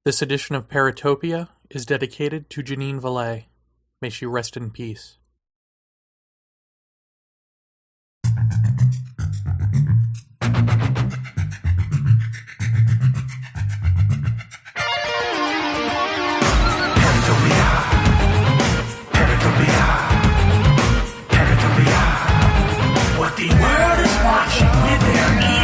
This edition of Paratopia is dedicated to Jacques Vallee. May she rest in peace. What the world is watching with their ears.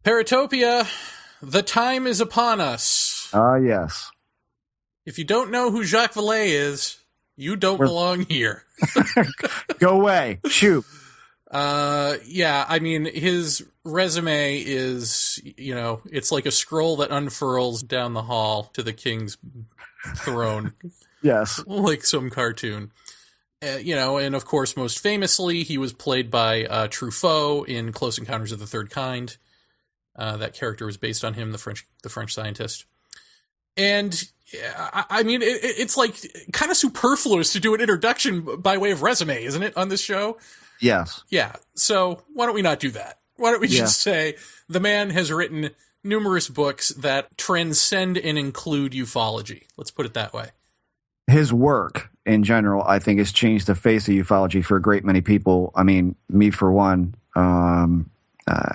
Paratopia, the time is upon us. Yes. If you don't know who Jacques Vallee is, you don't belong here. Go away. Shoot. Yeah, I mean, his resume is, it's like a scroll that unfurls down the hall to the king's throne. Yes. Like some cartoon. And of course, most famously, he was played by Truffaut in Close Encounters of the Third Kind. That character was based on him, the French scientist. And I mean, it's like kind of superfluous to do an introduction by way of resume, isn't it, on this show? Yes. Yeah. So why don't we not do that? Why don't we just say the man has written numerous books that transcend and include ufology? Let's put it that way. His work in general, I think, has changed the face of ufology for a great many people. I mean, me for one.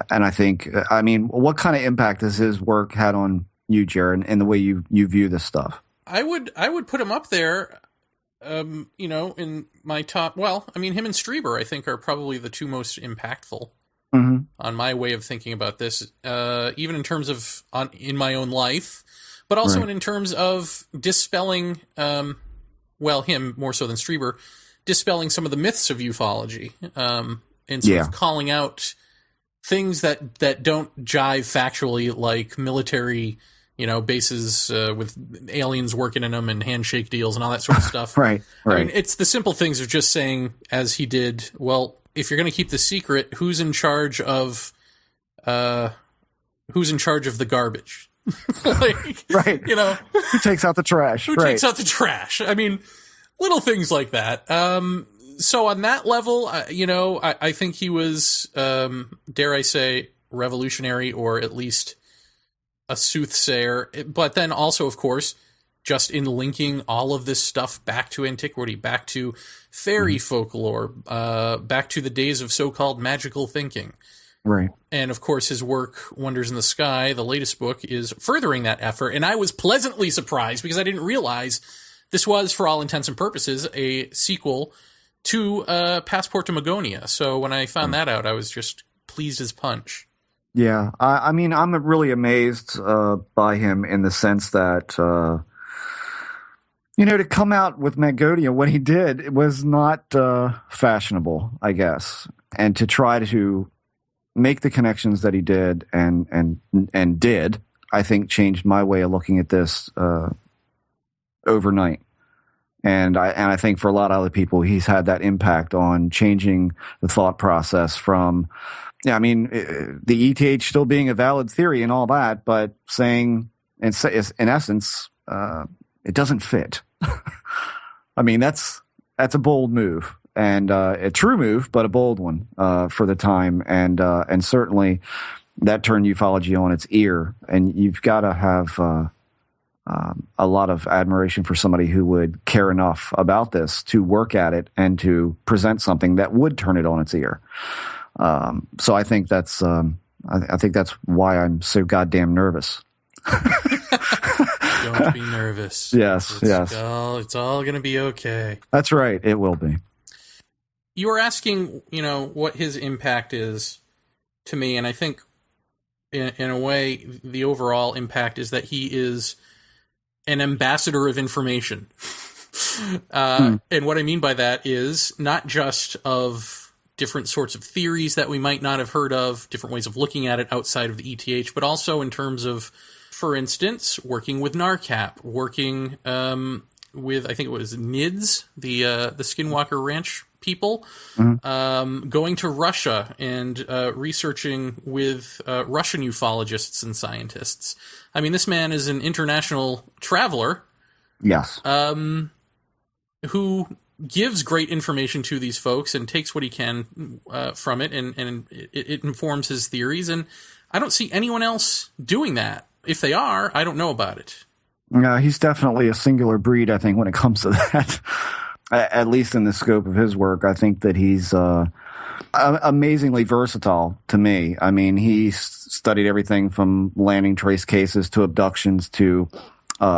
And I think, what kind of impact has his work had on you, Jer, and the way you view this stuff? I would put him up there, in my top. Well, I mean, him and Strieber, I think, are probably the two most impactful on my way of thinking about this, even in terms of in my own life, but also in terms of dispelling, him more so than Strieber, dispelling some of the myths of ufology, and sort of calling out things that don't jive factually, like military, bases with aliens working in them and handshake deals and all that sort of stuff. Right. I mean, it's the simple things of just saying, as he did, well, if you're going to keep the secret, who's in charge of the garbage? Who takes out the trash? Who takes out the trash? I mean, little things like that. So on that level, I think he was, dare I say, revolutionary, or at least a soothsayer. But then also, of course, just in linking all of this stuff back to antiquity, back to fairy folklore, back to the days of so-called magical thinking. Right. And of course, his work, Wonders in the Sky, the latest book, is furthering that effort. And I was pleasantly surprised because I didn't realize this was, for all intents and purposes, a sequel to Passport to Magonia. So when I found that out, I was just pleased as punch. Yeah. I mean, I'm really amazed by him in the sense that, to come out with Magonia when he did, it was not fashionable, I guess. And to try to make the connections that he did and did, I think changed my way of looking at this overnight. And I think for a lot of other people, he's had that impact on changing the thought process from, the ETH still being a valid theory and all that, but saying, in essence, it doesn't fit. I mean, that's a bold move, and a true move, but a bold one for the time, and certainly that turned ufology on its ear. And you've got to have a lot of admiration for somebody who would care enough about this to work at it and to present something that would turn it on its ear. So I think that's why I'm so goddamn nervous. Don't be nervous. Yes. It's all going to be okay. That's right. It will be. You were asking, what his impact is to me, and I think in a way the overall impact is that he is an ambassador of information. And what I mean by that is not just of different sorts of theories that we might not have heard of, different ways of looking at it outside of the ETH, but also in terms of, for instance, working with NARCAP, working with, I think it was NIDS, the Skinwalker Ranch people, going to Russia and researching with Russian ufologists and scientists. I mean, this man is an international traveler. Yes. Who gives great information to these folks and takes what he can from it, and it informs his theories. And I don't see anyone else doing that. If they are, I don't know about it. He's definitely a singular breed, I think, when it comes to that. At least in the scope of his work, I think that he's amazingly versatile to me. I mean, he studied everything from landing trace cases to abductions to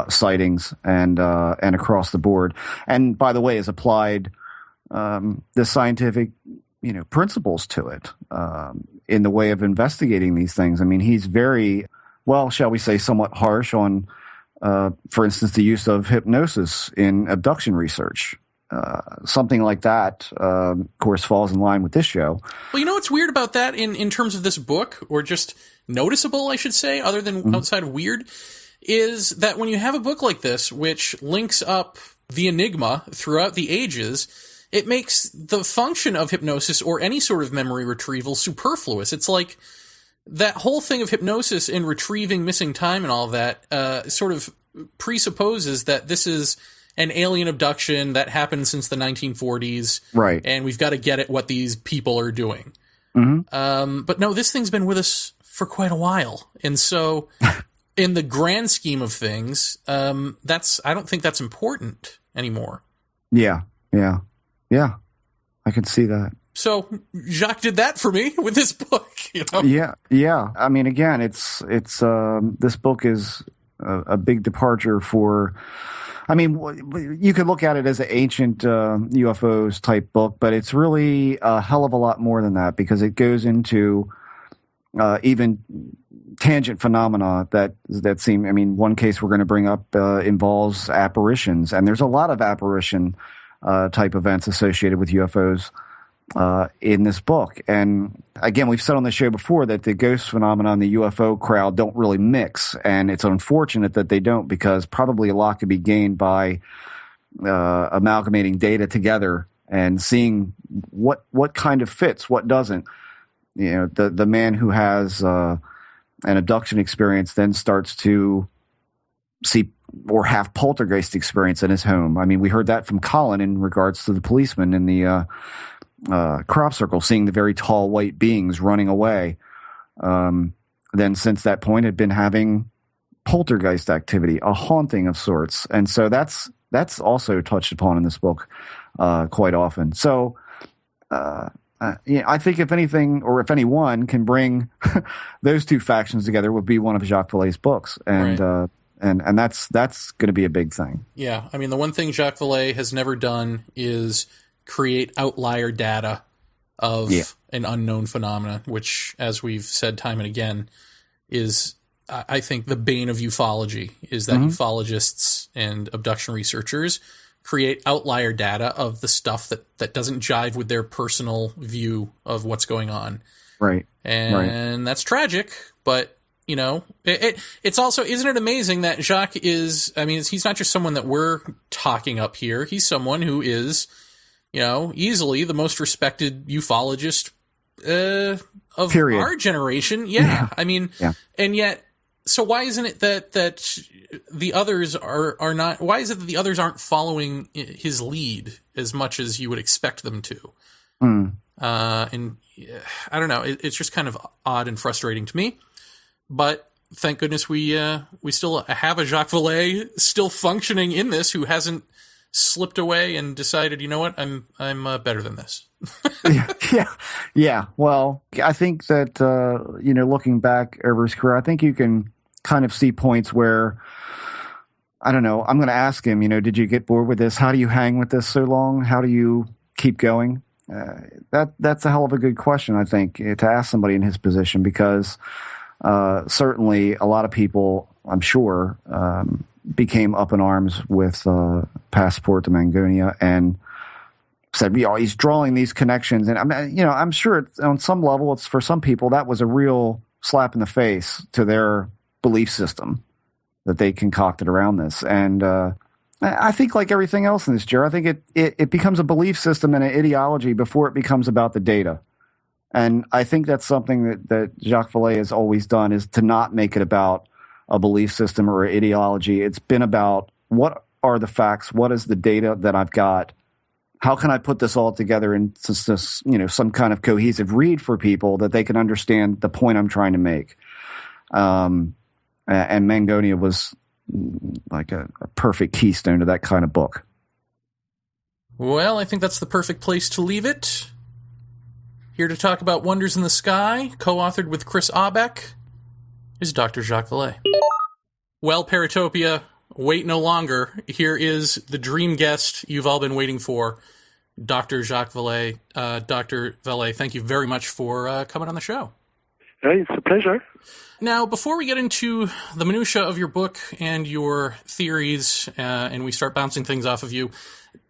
sightings and across the board. And by the way, has applied the scientific, principles to it in the way of investigating these things. I mean, he's very, well, shall we say, somewhat harsh on, for instance, the use of hypnosis in abduction research. Something like that, of course, falls in line with this show. Well, you know what's weird about that in terms of this book, or just noticeable, I should say, other than outside of weird, is that when you have a book like this, which links up the enigma throughout the ages, it makes the function of hypnosis or any sort of memory retrieval superfluous. It's like that whole thing of hypnosis and retrieving missing time and all of that sort of presupposes that this is an alien abduction that happened since the 1940s. Right. And we've got to get at what these people are doing. But no, this thing's been with us for quite a while. And so in the grand scheme of things, I don't think that's important anymore. Yeah. I can see that. So Jacques did that for me with this book, Yeah. I mean, again, it's this book is a big departure for. I mean, you could look at it as an ancient UFOs type book, but it's really a hell of a lot more than that, because it goes into even tangent phenomena that seem. I mean, one case we're going to bring up involves apparitions, and there's a lot of apparition type events associated with UFOs in this book. And again, we've said on the show before that the ghost phenomena and the UFO crowd don't really mix, and it's unfortunate that they don't, because probably a lot could be gained by amalgamating data together and seeing what kind of fits, what doesn't. The man who has an abduction experience then starts to see or have poltergeist experience in his home. I mean, we heard that from Colin in regards to the policeman in the crop circle, seeing the very tall white beings running away. Then since that point had been having poltergeist activity, a haunting of sorts. And so that's also touched upon in this book quite often. So I think if anything, or if anyone can bring those two factions together, would be one of Jacques Vallee's books. And right. And that's going to be a big thing. Yeah. I mean, the one thing Jacques Vallee has never done is create outlier data of an unknown phenomena, which, as we've said time and again, is, I think, the bane of ufology, is that ufologists and abduction researchers create outlier data of the stuff that doesn't jive with their personal view of what's going on. Right. And that's tragic, but it's also, isn't it amazing that Jacques is, I mean, he's not just someone that we're talking up here. He's someone who is, easily the most respected ufologist of our generation. Yeah. I mean, and yet, so why isn't it that the others are not, why is it that the others aren't following his lead as much as you would expect them to? And I don't know, it's just kind of odd and frustrating to me. But thank goodness we still have a Jacques Vallee still functioning in this, who hasn't slipped away and decided, you know what, I'm better than this. Yeah. Well, I think that looking back over his career, I think you can kind of see points where, I don't know, I'm going to ask him, did you get bored with this? How do you hang with this so long? How do you keep going? That's a hell of a good question, I think, to ask somebody in his position, because certainly a lot of people, I'm sure, became up in arms with Passport to Mangonia, and said, he's drawing these connections. And I'm sure on some level, it's for some people, that was a real slap in the face to their belief system that they concocted around this. And I think like everything else in this, Jer, I think it becomes a belief system and an ideology before it becomes about the data. And I think that's something that Jacques Vallee has always done, is to not make it about a belief system or ideology. It's been about, what are the facts? What is the data that I've got? How can I put this all together into this, some kind of cohesive read for people that they can understand the point I'm trying to make? And Mangonia was like a perfect keystone to that kind of book. Well, I think that's the perfect place to leave it. Here to talk about Wonders in the Sky, co-authored with Chris Aubeck, is Dr. Jacques Vallee. Well, Paratopia, wait no longer. Here is the dream guest you've all been waiting for, Dr. Jacques Vallee. Dr. Vallee, thank you very much for coming on the show. Hey, it's a pleasure. Now, before we get into the minutia of your book and your theories, and we start bouncing things off of you,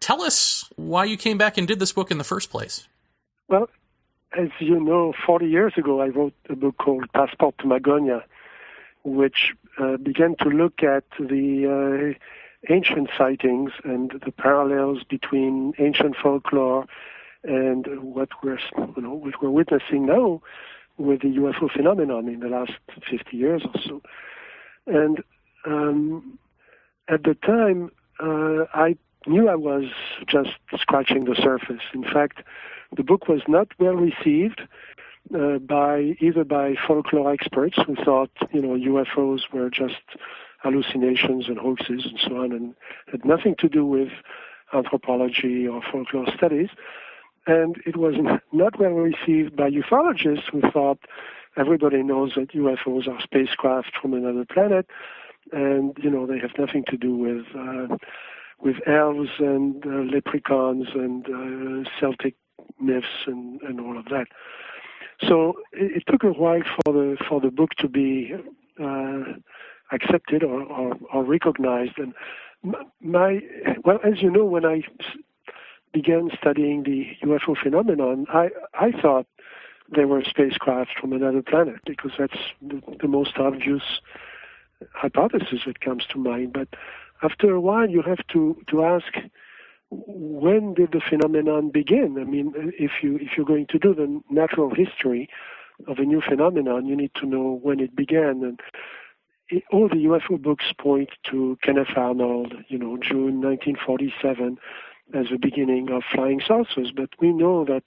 tell us why you came back and did this book in the first place. Well, as you know, 40 years ago, I wrote a book called Passport to Magonia, which began to look at the ancient sightings and the parallels between ancient folklore and what we're witnessing now with the UFO phenomenon in the last 50 years or so. And at the time, I knew I was just scratching the surface. In fact, the book was not well received by folklore experts who thought, UFOs were just hallucinations and hoaxes and so on, and had nothing to do with anthropology or folklore studies. And it was not well received by ufologists who thought everybody knows that UFOs are spacecraft from another planet, and they have nothing to do with elves and leprechauns and Celtic myths and all of that. So it took a while for the book to be accepted or recognized. And as you know, when I began studying the UFO phenomenon, I thought they were spacecraft from another planet, because that's the most obvious hypothesis that comes to mind. But after a while, you have to ask, when did the phenomenon begin? I mean, if you're going to do the natural history of a new phenomenon, you need to know when it began. And all the UFO books point to Kenneth Arnold, June 1947, as the beginning of flying saucers. But we know that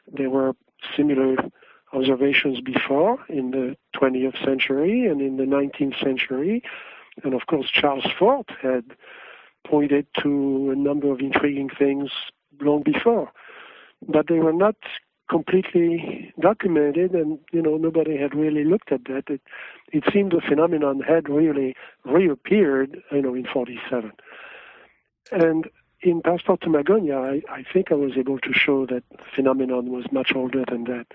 there were similar observations before, in the 20th century and in the 19th century. And of course, Charles Fort had pointed to a number of intriguing things long before. But they were not completely documented, and nobody had really looked at that. It seemed the phenomenon had really reappeared, in 47. And in Passport to Magonia, I think I was able to show that the phenomenon was much older than that.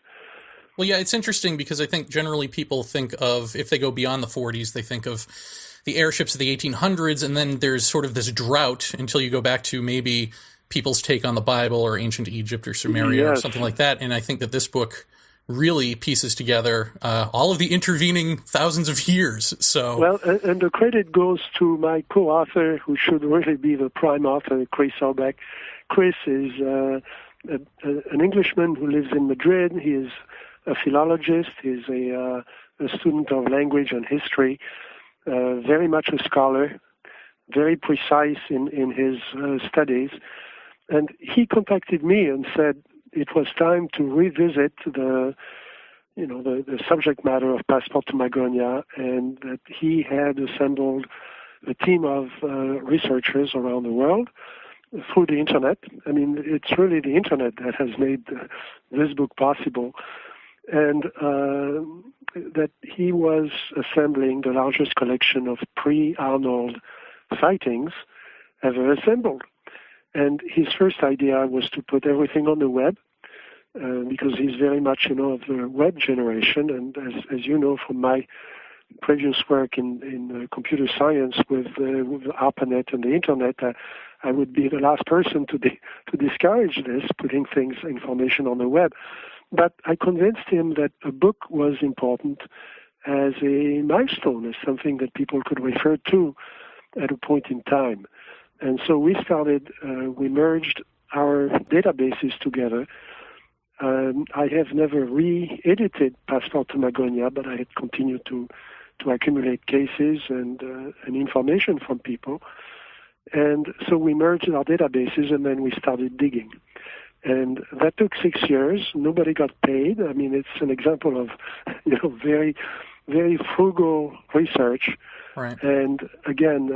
Well, yeah, it's interesting because I think generally people think of, if they go beyond the 40s, they think of the airships of the 1800s, and then there's sort of this drought until you go back to maybe people's take on the Bible or ancient Egypt or Sumeria or something like that. And I think that this book really pieces together all of the intervening thousands of years. So well, and the credit goes to my co-author, who should really be the prime author, Chris Aubeck. Chris is an Englishman who lives in Madrid. He is a philologist. He's a student of language and history, very much a scholar, very precise in his studies. And he contacted me and said it was time to revisit the subject matter of Passport to Magonia, and that he had assembled a team of researchers around the world through the internet. I mean, it's really the internet that has made this book possible. And that he was assembling the largest collection of pre-Arnold sightings ever assembled. And his first idea was to put everything on the web, because he's very much, of the web generation. And as you know from my previous work in computer science with ARPANET and the internet, I would be the last person to discourage this, putting information on the web. But I convinced him that a book was important as a milestone, as something that people could refer to at a point in time. And so we merged our databases together. I have never re-edited Passport to Magonia, but I had continued to accumulate cases and information from people. And so we merged our databases, and then we started digging. And that took 6 years. Nobody got paid. I mean, it's an example of, very, very frugal research. Right. And again,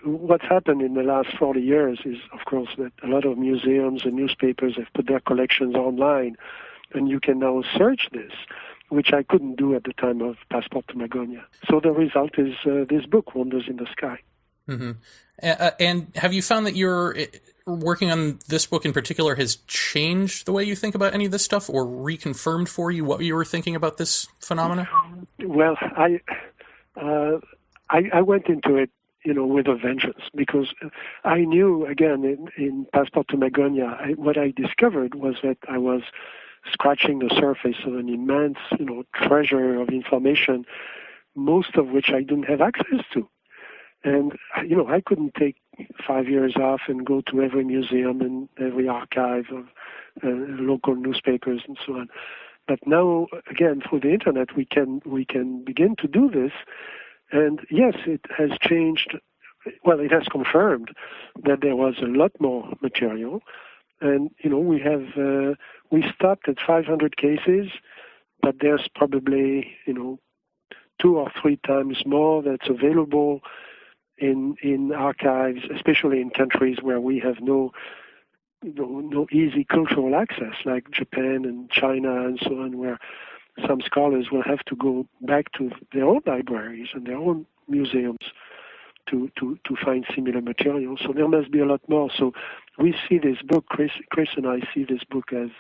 what's happened in the last 40 years is, of course, that a lot of museums and newspapers have put their collections online, and you can now search this, which I couldn't do at the time of Passport to Magonia. So the result is this book, Wonders in the Sky. Mm-hmm. And have you found that your working on this book in particular has changed the way you think about any of this stuff, or reconfirmed for you what you were thinking about this phenomena? Well, I went into it, with a vengeance, because I knew, again, in Passport to Magonia, what I discovered was that I was scratching the surface of an immense, treasure of information, most of which I didn't have access to. And, I couldn't take 5 years off and go to every museum and every archive of local newspapers and so on. But now, again, through the internet, we can begin to do this. And yes, it has changed. Well, it has confirmed that there was a lot more material. And, we stopped at 500 cases, but there's probably, 2 or 3 times more that's available in archives, especially in countries where we have no easy cultural access, like Japan and China and so on, where some scholars will have to go back to their own libraries and their own museums to find similar material. So there must be a lot more. So we see this book, Chris and I see this book as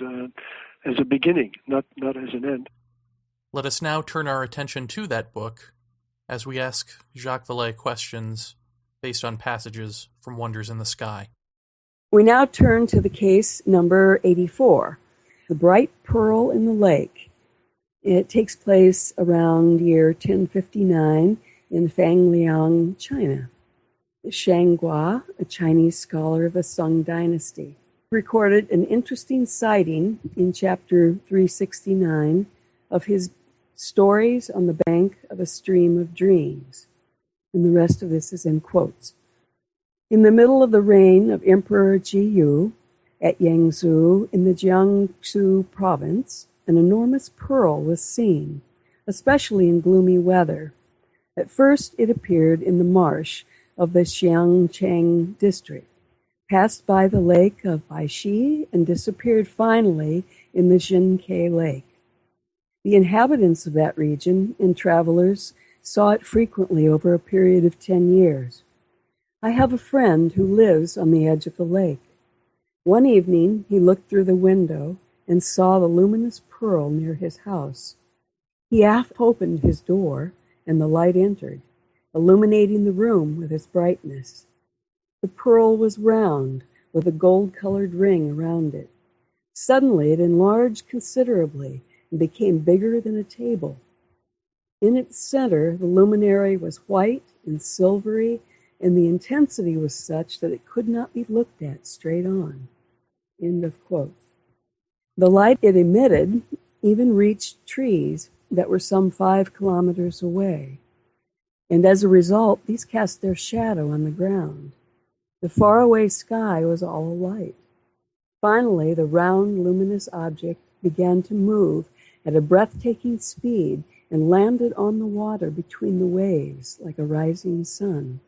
a beginning, not as an end. Let us now turn our attention to that book as we ask Jacques Vallee questions based on passages from Wonders in the Sky. We now turn to the case number 84, The Bright Pearl in the Lake. It takes place around year 1059 in Fangliang, China. Shang Gua, a Chinese scholar of the Song dynasty, recorded an interesting sighting in chapter 369 of his Stories on the Bank of a Stream of Dreams. And the rest of this is in quotes. In the middle of the reign of Emperor Ji Yu at Yangzhou in the Jiangsu province, an enormous pearl was seen, especially in gloomy weather. At first it appeared in the marsh of the Xiangcheng district, passed by the lake of Baishi, and disappeared finally in the Xinke Lake. The inhabitants of that region and travelers saw it frequently over a period of 10 years. I have a friend who lives on the edge of the lake. One evening he looked through the window and saw the luminous pearl near his house. He half opened his door, and the light entered, illuminating the room with its brightness. The pearl was round, with a gold-colored ring around it. Suddenly it enlarged considerably and became bigger than a table. In its center, the luminary was white and silvery, and the intensity was such that it could not be looked at straight on. End of quote. The light it emitted even reached trees that were some 5 kilometers away, and as a result, these cast their shadow on the ground. The faraway sky was all alight. Finally, the round, luminous object began to move at a breathtaking speed and landed on the water between the waves like a rising sun.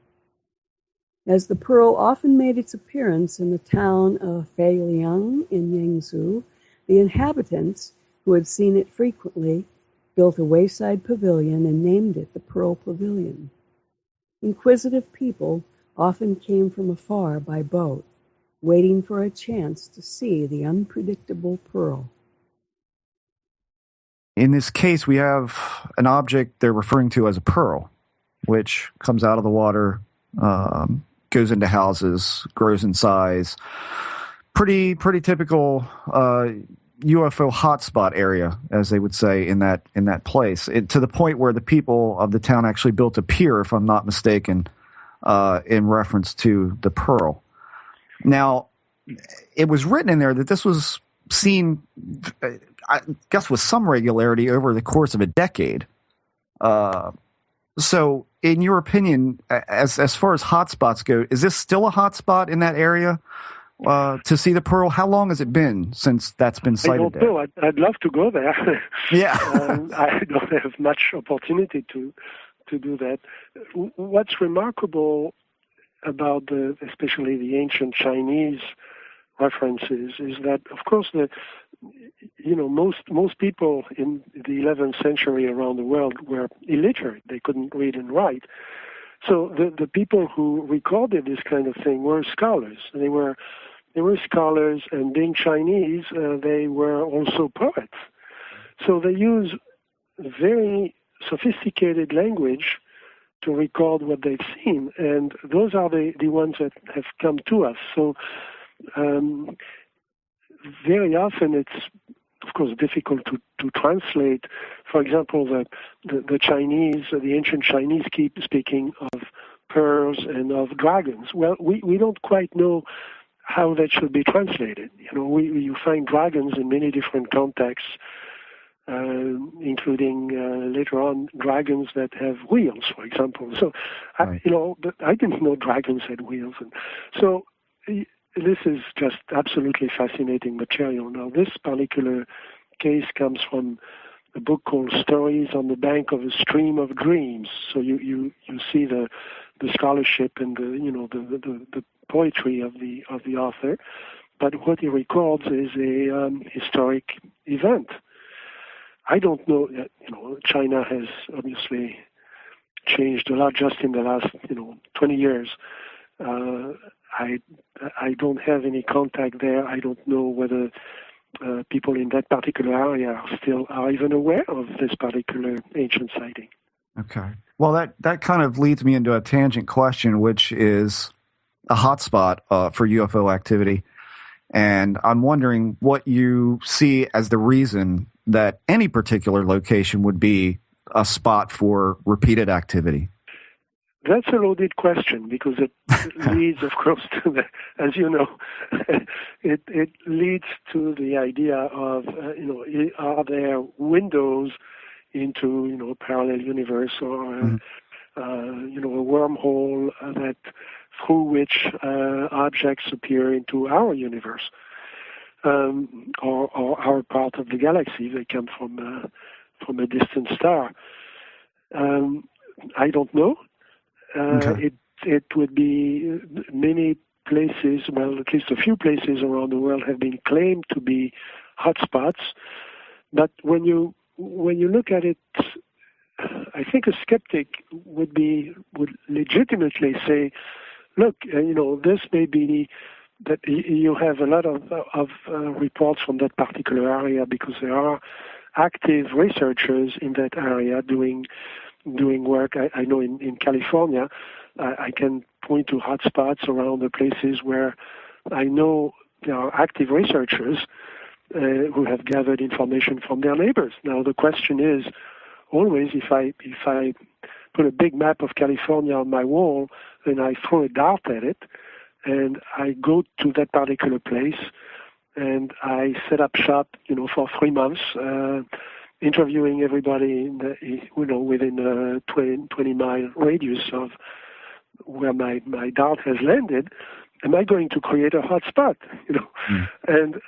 As the pearl often made its appearance in the town of Feiliang in Yangzhou, the inhabitants, who had seen it frequently, built a wayside pavilion and named it the Pearl Pavilion. Inquisitive people often came from afar by boat, waiting for a chance to see the unpredictable pearl. in this case, we have an object they're referring to as a pearl, which comes out of the water, goes into houses, grows in size. Pretty typical UFO hotspot area, as they would say in that place. To the point where the people of the town actually built a pier, if I'm not mistaken, in reference to the pearl. Now, it was written in there that this was seen, I guess, with some regularity over the course of a decade. So, in your opinion, as far as hotspots go, is this still a hotspot in that area to see the pearl? How long has it been since that's been sighted? I don't know. I'd love to go there. Yeah. I don't have much opportunity to do that. What's remarkable about especially the ancient Chinese references is that, of course, most people in the 11th century around the world were illiterate. They couldn't read and write. So the people who recorded this kind of thing were scholars. They were scholars, and being Chinese, they were also poets. So they use very sophisticated language to record what they've seen, and those are the ones that have come to us. So very often it's, of course, difficult to translate. For example, the Chinese, the ancient Chinese keep speaking of pearls and of dragons. Well, we don't quite know how that should be translated. You find dragons in many different contexts, including later on dragons that have wheels, for example. So, right. I didn't know dragons had wheels, and so this is just absolutely fascinating material. Now, this particular case comes from a book called Stories on the Bank of a Stream of Dreams. So you see the scholarship and the poetry of the author, but what he records is a historic event. I don't know. China has obviously changed a lot just in the last 20 years. I don't have any contact there. I don't know whether people in that particular area are even aware of this particular ancient sighting. Okay. Well, that kind of leads me into a tangent question, which is a hotspot for UFO activity. And I'm wondering what you see as the reason that any particular location would be a spot for repeated activity. That's a loaded question because it leads, of course, to as you know, it leads to the idea of, are there windows into, parallel universe or, a wormhole through which objects appear into our universe, or our part of the galaxy. They come from a distant star. I don't know. Okay. It would be many places, well, at least a few places around the world have been claimed to be hotspots. But when you look at it, I think a skeptic would legitimately say, look, this may be that you have a lot of reports from that particular area because there are active researchers in that area doing work. I know in California, I can point to hotspots around the places where I know there are active researchers who have gathered information from their neighbors. Now the question is always, if I put a big map of California on my wall and I throw a dart at it, and I go to that particular place and I set up shop, for 3 months, interviewing everybody within a 20-mile radius of where my dart has landed, am I going to create a hot spot? And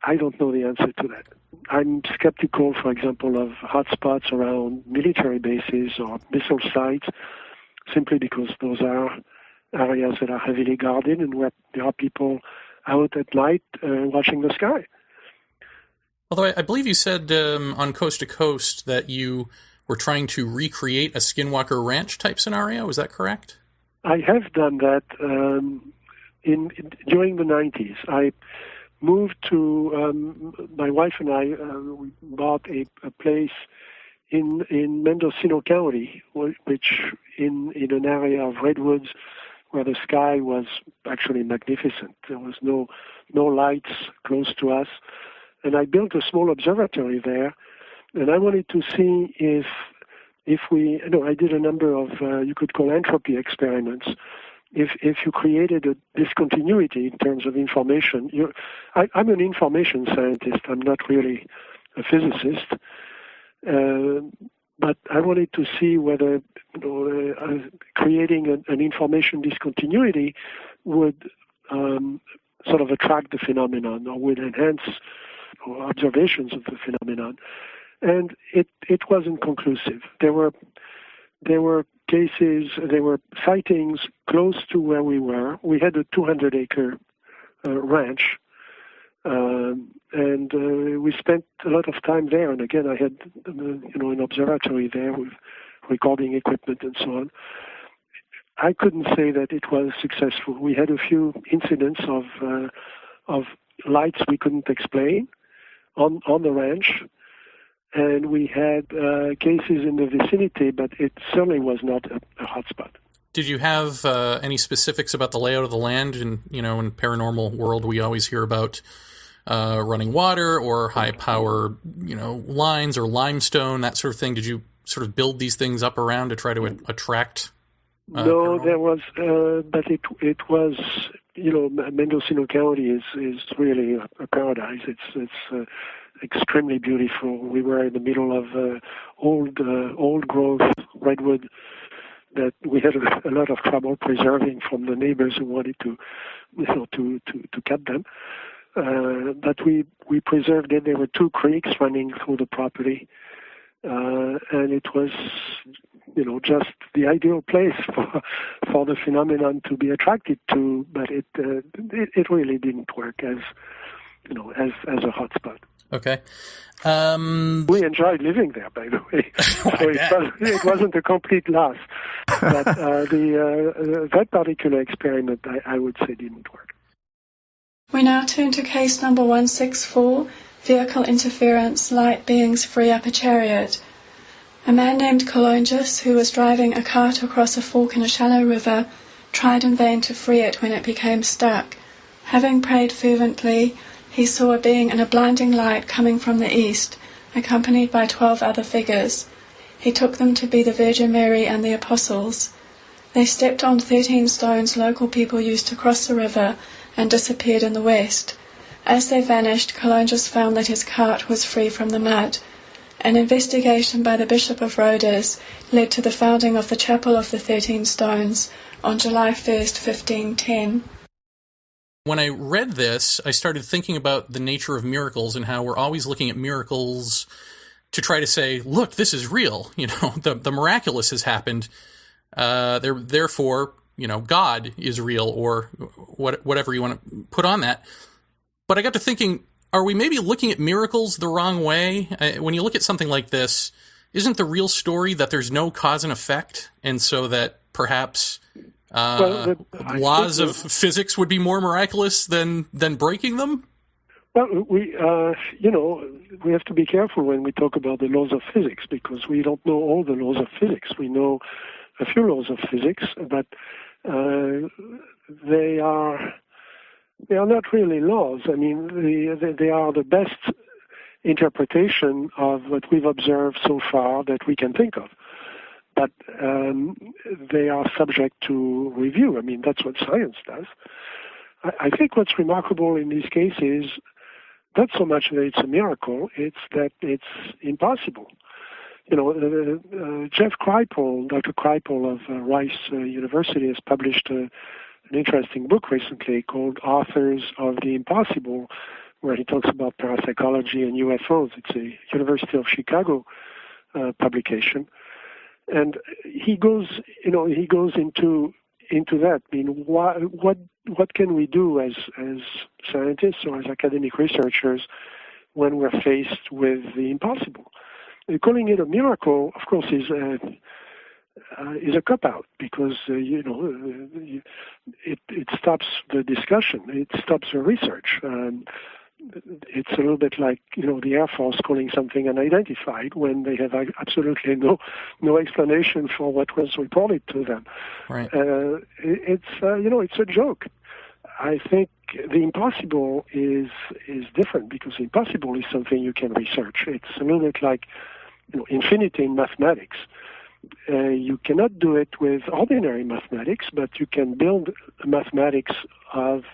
I don't know the answer to that. I'm skeptical, for example, of hotspots around military bases or missile sites, simply because those are areas that are heavily guarded and where there are people out at night watching the sky. Although I believe you said on Coast to Coast that you were trying to recreate a Skinwalker Ranch type scenario. Is that correct? I have done that during the 90s. moved to, my wife and I, we bought a place in Mendocino County, which in an area of redwoods where the sky was actually magnificent. There was no lights close to us. And I built a small observatory there, and I wanted to see if I did a number of, you could call entropy experiments. If you created a discontinuity in terms of information, I'm an information scientist. I'm not really a physicist. But I wanted to see whether creating an information discontinuity would sort of attract the phenomenon or would enhance observations of the phenomenon. And it wasn't conclusive. There were cases, there were sightings close to where we were. We had a 200-acre ranch, and we spent a lot of time there. And again, I had an observatory there with recording equipment and so on. I couldn't say that it was successful. We had a few incidents of lights we couldn't explain on the ranch. And we had cases in the vicinity, but it certainly was not a hotspot. Did you have any specifics about the layout of the land? In paranormal world, we always hear about running water or high power, lines or limestone, that sort of thing. Did you sort of build these things up around to try to attract? No, there was, but it was. Mendocino County is really a paradise. It's extremely beautiful. We were in the middle of old growth redwood that we had a lot of trouble preserving from the neighbors who wanted to cut them. But we preserved it. There were 2 creeks running through the property, and it was just the ideal place for the phenomenon to be attracted to. But it really didn't work as a hotspot. Okay. We enjoyed living there, by the way. So it wasn't a complete loss. But that particular experiment, I would say, didn't work. We now turn to case number 164, vehicle interference, light beings free up a chariot. A man named Colongus, who was driving a cart across a fork in a shallow river, tried in vain to free it when it became stuck. Having prayed fervently, he saw a being in a blinding light coming from the east, accompanied by 12 other figures. He took them to be the Virgin Mary and the Apostles. They stepped on 13 stones local people used to cross the river and disappeared in the west. As they vanished, Colongus found that his cart was free from the mud. An investigation by the Bishop of Rhodes led to the founding of the Chapel of the 13 Stones on July 1st, 1510. When I read this, I started thinking about the nature of miracles and how we're always looking at miracles to try to say, look, this is real. The miraculous has happened. Therefore, God is real, or whatever you want to put on that. But I got to thinking, are we maybe looking at miracles the wrong way? When you look at something like this, isn't the real story that there's no cause and effect, and so that perhaps laws of physics would be more miraculous than breaking them? Well, we have to be careful when we talk about the laws of physics, because we don't know all the laws of physics. We know a few laws of physics, but they are not really laws. I mean, they are the best interpretation of what we've observed so far that we can think of. But they are subject to review. I mean, that's what science does. I think what's remarkable in these cases, not so much that it's a miracle, it's that it's impossible. Jeff Kripal, Dr. Kripal of Rice University, has published an interesting book recently called Authors of the Impossible, where he talks about parapsychology and UFOs. It's a University of Chicago publication. And he goes into that. I mean, what can we do as scientists or as academic researchers when we're faced with the impossible? Calling it a miracle, of course, is is a cop-out because, it stops the discussion. It stops the research. It's a little bit like, the Air Force calling something unidentified when they have absolutely no explanation for what was reported to them. Right. It's a joke. I think the impossible is different because the impossible is something you can research. It's a little bit like infinity in mathematics. You cannot do it with ordinary mathematics, but you can build mathematics of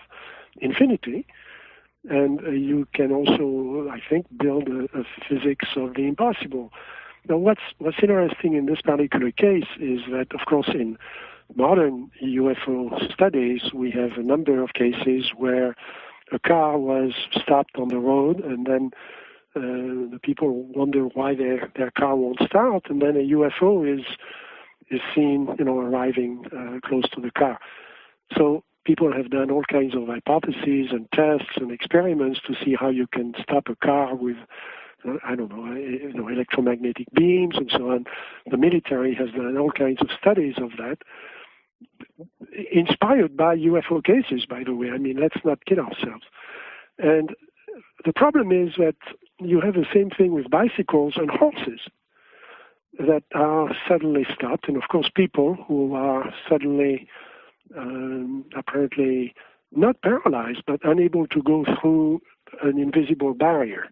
infinity, and you can also, I think, build a physics of the impossible. Now, what's interesting in this particular case is that, of course, in modern UFO studies, we have a number of cases where a car was stopped on the road, and then the people wonder why their car won't start, and then a UFO is seen, arriving close to the ar. So people have done all kinds of hypotheses and tests and experiments to see how you can stop a car with, electromagnetic beams and so on. The military has done all kinds of studies of that, inspired by UFO cases, by the way. I mean, let's not kid ourselves. And the problem is that you have the same thing with bicycles and horses that are suddenly stopped. And of course, people who are suddenly apparently not paralyzed, but unable to go through an invisible barrier,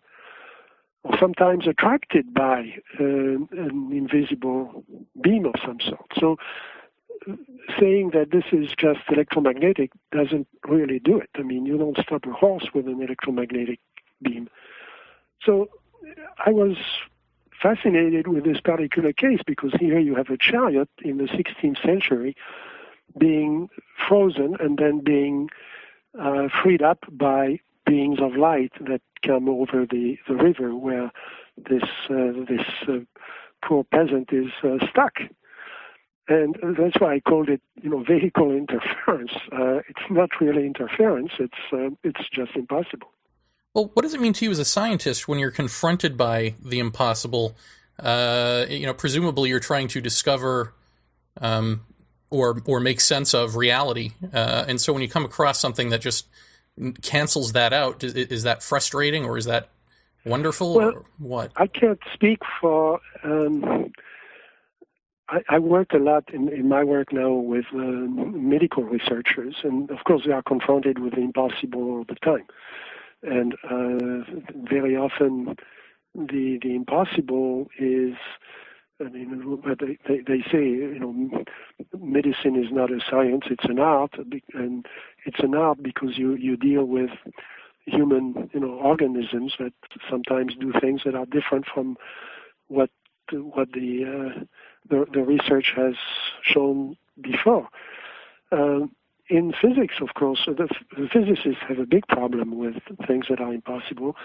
or sometimes attracted by an invisible beam of some sort. So saying that this is just electromagnetic doesn't really do it. I mean, you don't stop a horse with an electromagnetic beam. So I was fascinated with this particular case because here you have a chariot in the 16th century being frozen and then being freed up by beings of light that come over the river where this poor peasant is stuck. And that's why I called it, vehicle interference. It's not really interference. It's just impossible. Well, what does it mean to you as a scientist when you're confronted by the impossible? Presumably you're trying to discover or make sense of reality. And so when you come across something that just cancels that out, is that frustrating or is that wonderful or what? I can't speak for... I work a lot in my work now with medical researchers, and of course they are confronted with the impossible all the time. And very often the impossible is, they say, medicine is not a science, it's an art, and it's an art because you deal with human, organisms that sometimes do things that are different from what the research has shown before. In physics, of course, the physicists have a big problem with things that are impossible.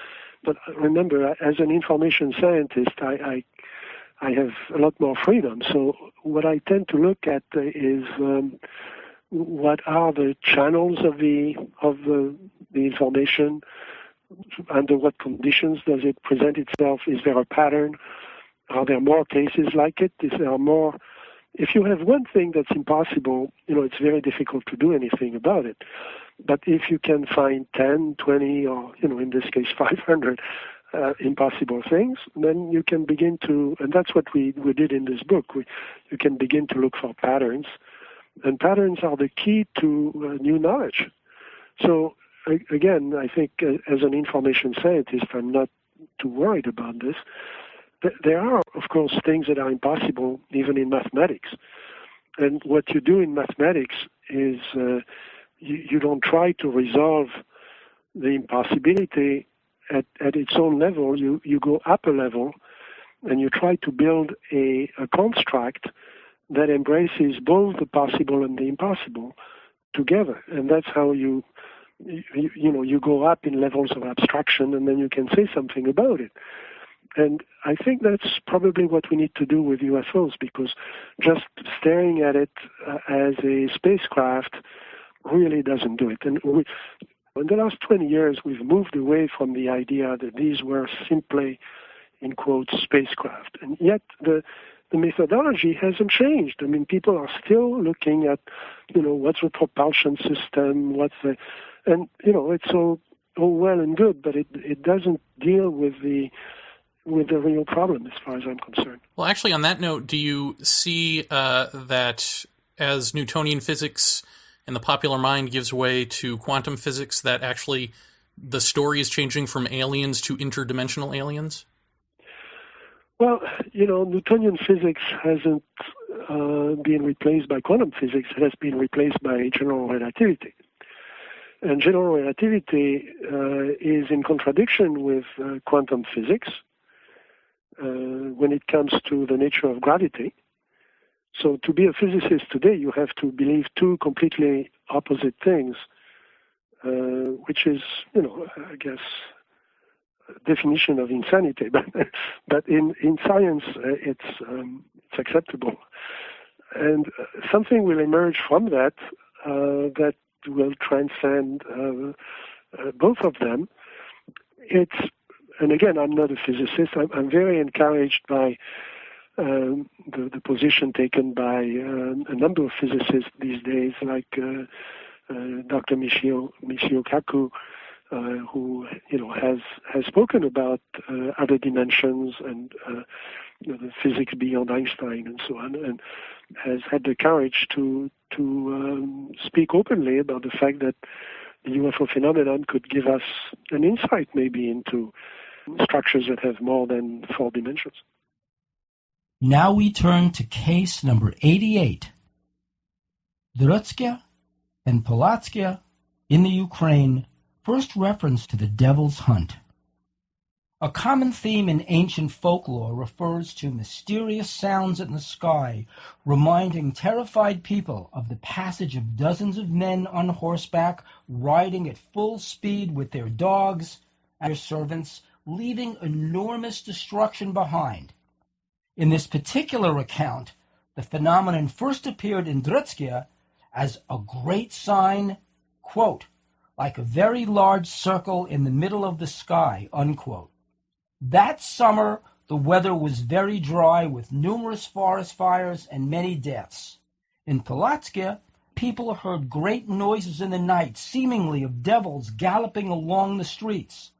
But remember, as an information scientist, I have a lot more freedom. So what I tend to look at is what are the channels of the information, under what conditions does it present itself? Is there a pattern? Are there more cases like it? Is there more? If you have one thing that's impossible, it's very difficult to do anything about it. But if you can find 10, 20, or, in this case, 500 impossible things, then you can begin to, and that's what we did in this book. You can begin to look for patterns. And patterns are the key to new knowledge. So, again, I think as an information scientist, I'm not too worried about this. There are, of course, things that are impossible, even in mathematics. And what you do in mathematics is you don't try to resolve the impossibility at its own level. You go up a level, and you try to build a construct that embraces both the possible and the impossible together. And that's how you go up in levels of abstraction, and then you can say something about it. And I think that's probably what we need to do with UFOs, because just staring at it as a spacecraft really doesn't do it. And in the last 20 years, we've moved away from the idea that these were simply, in quotes, spacecraft. And yet the the methodology hasn't changed. I mean, people are still looking at, what's the propulsion system, and it's all well and good, but it doesn't deal with the real problem as far as I'm concerned. Well, actually, on that note, do you see that as Newtonian physics and the popular mind gives way to quantum physics, that actually the story is changing from aliens to interdimensional aliens? Well, Newtonian physics hasn't been replaced by quantum physics. It has been replaced by general relativity. And general relativity is in contradiction with quantum physics when it comes to the nature of gravity. So to be a physicist today, you have to believe two completely opposite things, which is, I guess, definition of insanity. But in science, it's acceptable. And something will emerge from that that will transcend both of them. And again, I'm not a physicist. I'm very encouraged by the position taken by a number of physicists these days, like Dr. Michio Kaku, who has spoken about other dimensions and the physics beyond Einstein and so on, and has had the courage to speak openly about the fact that the UFO phenomenon could give us an insight maybe into structures that have more than 4 dimensions. Now we turn to case number 88. Drutskaya and Polotskaya in the Ukraine, first reference to the Devil's Hunt. A common theme in ancient folklore refers to mysterious sounds in the sky, reminding terrified people of the passage of dozens of men on horseback, riding at full speed with their dogs and their servants, leaving enormous destruction behind. In this particular account, the phenomenon first appeared in Drutskaya as a great sign, quote, like a very large circle in the middle of the sky, unquote. That summer, the weather was very dry with numerous forest fires and many deaths. In Polotskaya, people heard great noises in the night, seemingly of devils galloping along the streets.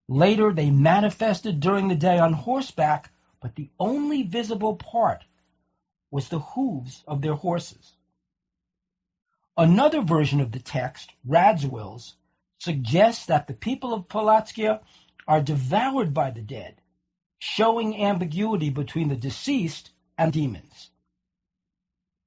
Later, they manifested during the day on horseback, but the only visible part was the hooves of their horses. Another version of the text, Radziwill's, suggests that the people of Polotskaya are devoured by the dead, showing ambiguity between the deceased and demons.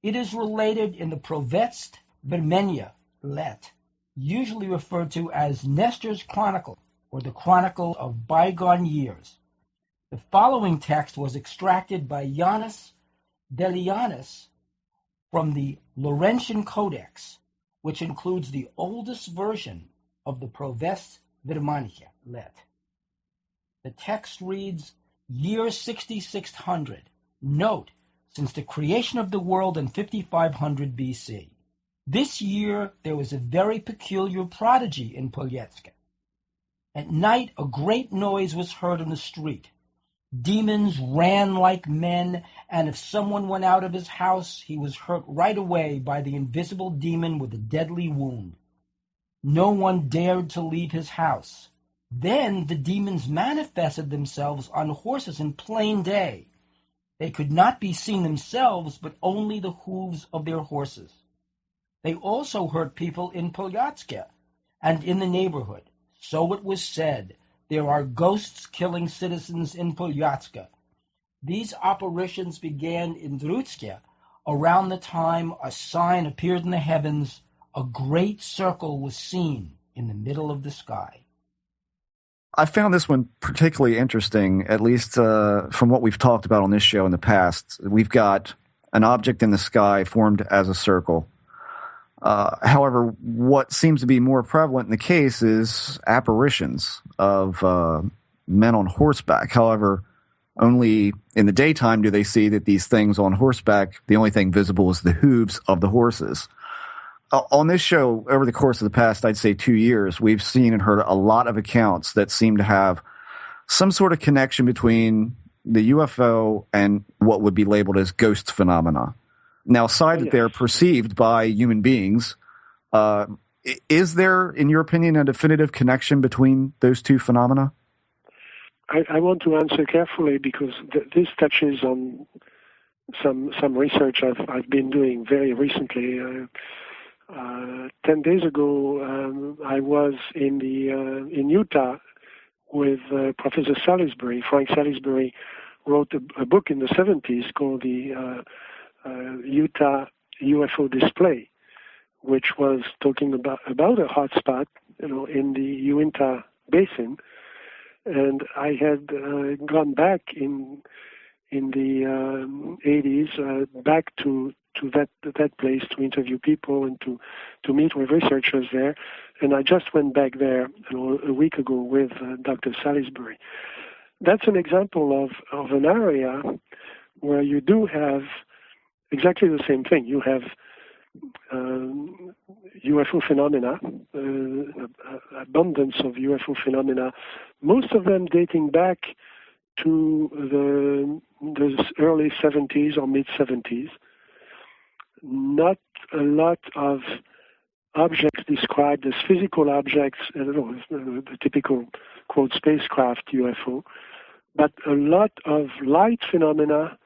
It is related in the Provetst Vermenia let, usually referred to as Nestor's Chronicle, or the Chronicle of Bygone Years. The following text was extracted by Ioannis Delianis from the Laurentian Codex, which includes the oldest version of the Provetst Vermania let. The text reads, Year 6600. Note, since the creation of the world in 5500 BC. This year there was a very peculiar prodigy in Polotskaya. At night a great noise was heard in the street. Demons ran like men, and if someone went out of his house, he was hurt right away by the invisible demon with a deadly wound. No one dared to leave his house. Then the demons manifested themselves on horses in plain day. They could not be seen themselves, but only the hooves of their horses. They also hurt people in Polotskaya and in the neighborhood. So it was said, there are ghosts killing citizens in Polotskaya. These apparitions began in Drutskaya. Around the time a sign appeared in the heavens, a great circle was seen in the middle of the sky. I found this one particularly interesting, at least from what we've talked about on this show in the past. We've got an object in the sky formed as a circle. However, what seems to be more prevalent in the case is apparitions of men on horseback. However, only in the daytime do they see that these things on horseback, the only thing visible is the hooves of the horses. On this show, over the course of the past, I'd say 2 years, we've seen and heard a lot of accounts that seem to have some sort of connection between the UFO and what would be labeled as ghost phenomena. Now, aside that they're perceived by human beings, is there, in your opinion, a definitive connection between those two phenomena? I want to answer carefully because this touches on some research I've been doing very recently. 10 days ago, I was in Utah with Professor Salisbury. Frank Salisbury wrote a book in the 70s called the Utah UFO Display, which was talking about a hotspot, in the Uinta Basin. And I had gone back in the 80s back to that place to interview people and to meet with researchers there. And I just went back there a week ago with Dr. Salisbury. That's an example of an area where you do have exactly the same thing. You have UFO phenomena, abundance of UFO phenomena, most of them dating back to the early 70s or mid-70s. Not a lot of objects described as physical objects, the typical, quote, spacecraft UFO, but a lot of light phenomena,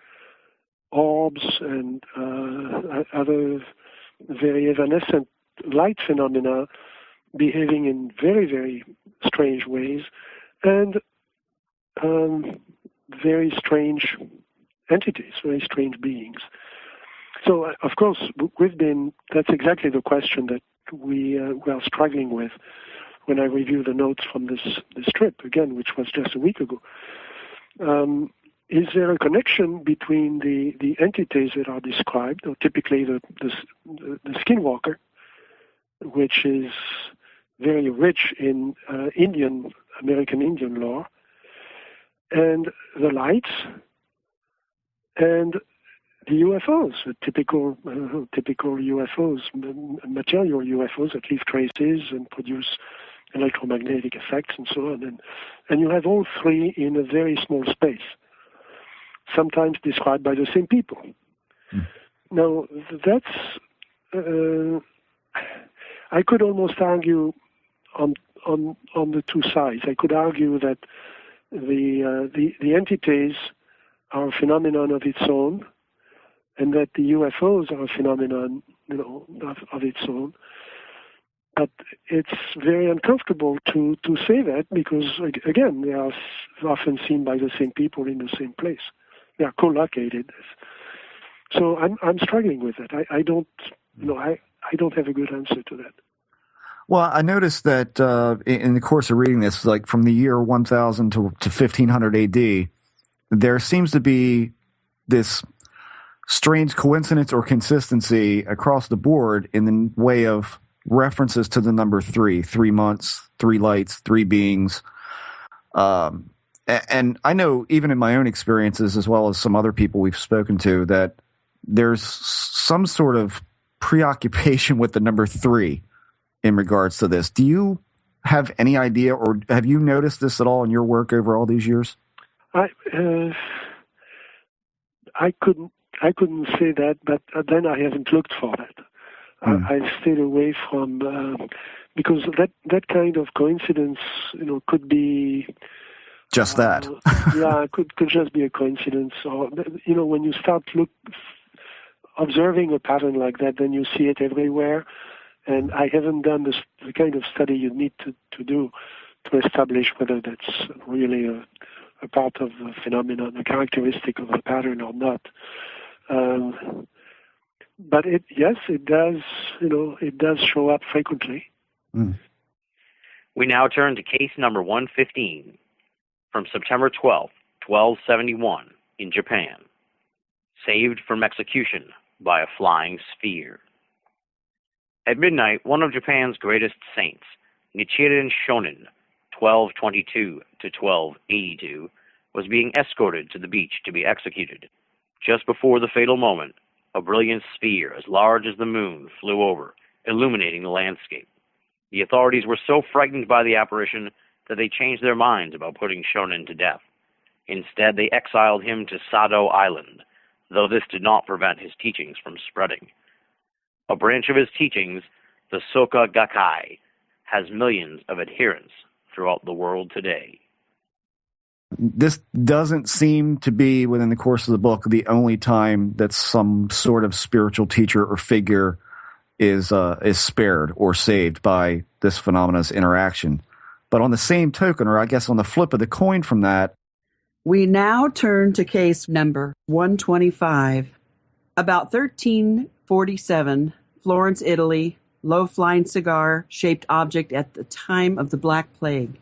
orbs and other very evanescent light phenomena behaving in very, very strange ways, and very strange entities, very strange beings. So, of course, that's exactly the question that we are struggling with when I review the notes from this trip, again, which was just a week ago. Is there a connection between the entities that are described, or typically the skinwalker, which is very rich in American Indian lore, and the lights, and the UFOs, the typical UFOs, material UFOs that leave traces and produce electromagnetic effects and so on. And you have all three in a very small space, sometimes described by the same people. Now, that's, I could almost argue on the two sides. I could argue that the entities are a phenomenon of its own, and that the UFOs are a phenomenon, of its own. But it's very uncomfortable to say that because, again, they are often seen by the same people in the same place. They are co-located. So I'm struggling with it. I don't have a good answer to that. Well, I noticed that in the course of reading this, like from the year 1000 to 1500 AD, there seems to be this strange coincidence or consistency across the board in the way of references to the number 3 months, 3 lights, 3 beings. And I know even in my own experiences, as well as some other people we've spoken to, that there's some sort of preoccupation with the number 3 in regards to this. Do you have any idea, or have you noticed this at all in your work over all these years? I couldn't say that, but then I haven't looked for that. I stayed away from because that kind of coincidence, could be just that. Could just be a coincidence, or when you start observing a pattern like that, then you see it everywhere. And I haven't done the kind of study you need to do to establish whether that's really a part of the phenomenon, a characteristic of a pattern or not. But it does, it does show up frequently. We now turn to case number 115 from September 12th, 1271 in Japan. Saved from execution by a flying sphere. At midnight, one of Japan's greatest saints, Nichiren Shonin, 1222 to 1282, was being escorted to the beach to be executed. Just before the fatal moment, a brilliant sphere as large as the moon flew over, illuminating the landscape. The authorities were so frightened by the apparition that they changed their minds about putting Shonin to death. Instead, they exiled him to Sado Island, though this did not prevent his teachings from spreading. A branch of his teachings, the Soka Gakkai, has millions of adherents throughout the world today. This doesn't seem to be, within the course of the book, the only time that some sort of spiritual teacher or figure is spared or saved by this phenomenon's interaction. But on the same token, or I guess on the flip of the coin from that, we now turn to case number 125. About 1347, Florence, Italy, low-flying cigar-shaped object at the time of the Black Plague.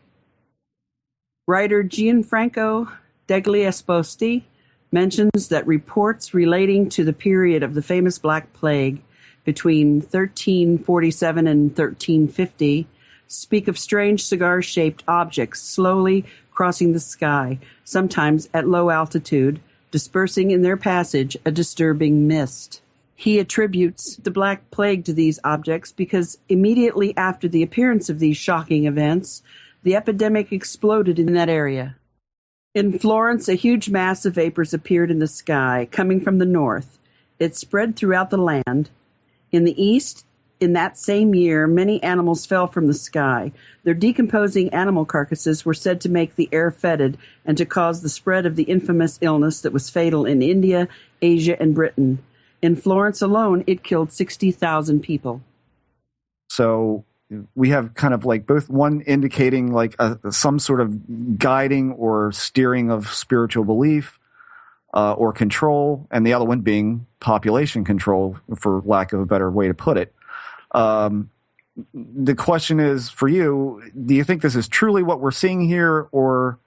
Writer Gianfranco degli Esposti mentions that reports relating to the period of the famous Black Plague between 1347 and 1350 speak of strange cigar-shaped objects slowly crossing the sky, sometimes at low altitude, dispersing in their passage a disturbing mist. He attributes the Black Plague to these objects because immediately after the appearance of these shocking events, the epidemic exploded in that area. In Florence, a huge mass of vapors appeared in the sky, coming from the north. It spread throughout the land. In the east, in that same year, many animals fell from the sky. Their decomposing animal carcasses were said to make the air fetid and to cause the spread of the infamous illness that was fatal in India, Asia, and Britain. In Florence alone, it killed 60,000 people. So we have kind of like both one indicating like some sort of guiding or steering of spiritual belief or control, and the other one being population control, for lack of a better way to put it. The question is for you, do you think this is truly what we're seeing here, or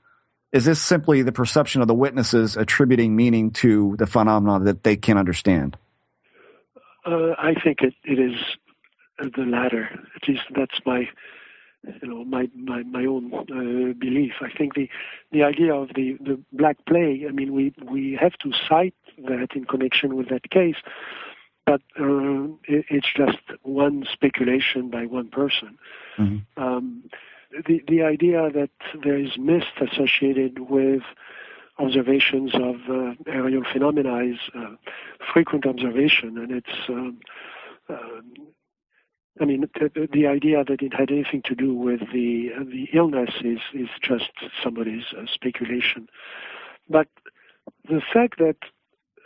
is this simply the perception of the witnesses attributing meaning to the phenomenon that they can't understand? I think it is the latter. At least that's my own belief. I think the idea of the Black Plague, I mean, we have to cite that in connection with that case, but it's just one speculation by one person. Mm-hmm. The idea that there is mist associated with observations of aerial phenomena is frequent observation, and it's the idea that it had anything to do with the illness is just somebody's speculation. But the fact that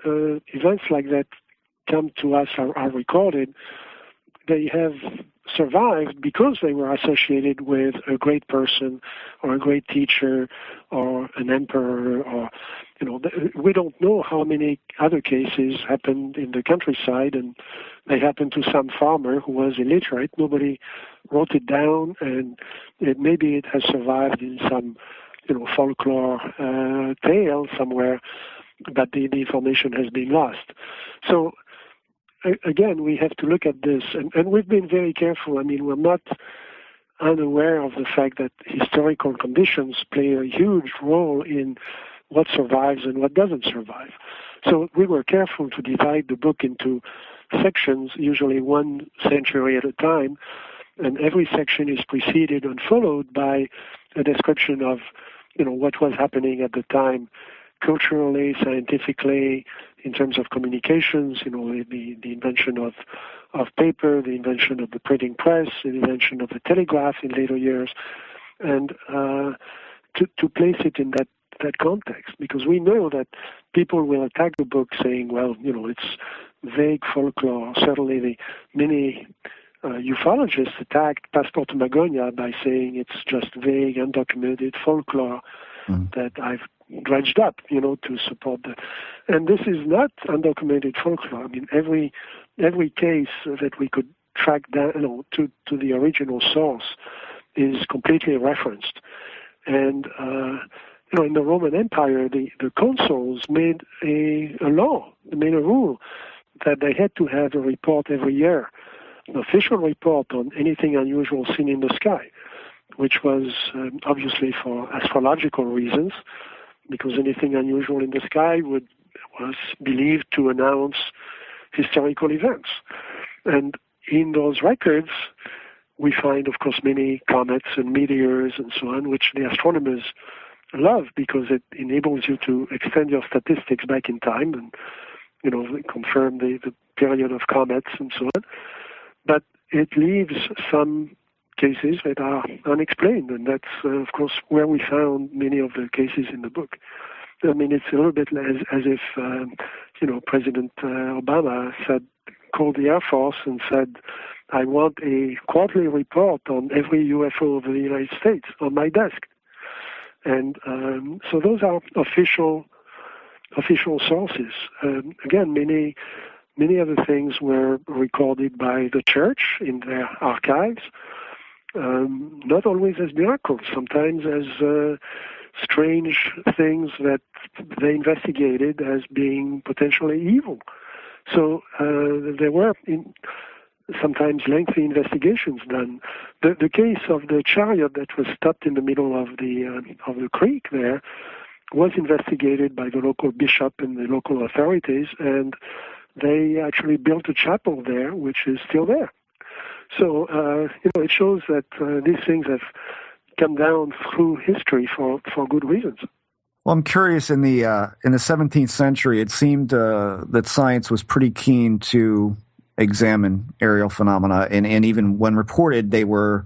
events like that come to us are recorded, they have survived because they were associated with a great person or a great teacher or an emperor, or we don't know how many other cases happened in the countryside and they happened to some farmer who was illiterate. Nobody wrote it down, and maybe it has survived in some folklore tale somewhere, but the information has been lost. So again, we have to look at this, and we've been very careful. I mean, we're not unaware of the fact that historical conditions play a huge role in what survives and what doesn't survive. So we were careful to divide the book into sections, usually 1 century at a time, and every section is preceded and followed by a description of what was happening at the time, culturally, scientifically, in terms of communications, the invention of paper, the invention of the printing press, the invention of the telegraph in later years, and to place it in that context, because we know that people will attack the book saying, well, it's vague folklore. Certainly the many ufologists attacked Passport to Magonia by saying it's just vague, undocumented folklore that I've dredged up, to support that. And this is not undocumented folklore. I mean, every case that we could track down, to the original source is completely referenced. And in the Roman Empire, the consuls made a law, made a rule that they had to have a report every year, an official report on anything unusual seen in the sky, which was obviously for astrological reasons, because anything unusual in the sky was believed to announce historical events. And in those records, we find, of course, many comets and meteors and so on, which the astronomers love because it enables you to extend your statistics back in time and, confirm the period of comets and so on. But it leaves some cases that are unexplained, and that's, of course, where we found many of the cases in the book. I mean, it's a little bit as if, President Obama called the Air Force and said, I want a quarterly report on every UFO of the United States on my desk. And so those are official sources. Again, many other things were recorded by the church in their archives, not always as miracles, sometimes as strange things that they investigated as being potentially evil. So there were sometimes lengthy investigations done. The case of the chariot that was stopped in the middle of the creek there was investigated by the local bishop and the local authorities, and they actually built a chapel there, which is still there. So it shows that these things have come down through history for good reasons. Well, I'm curious. In the 17th century, it seemed that science was pretty keen to examine aerial phenomena, and even when reported, they were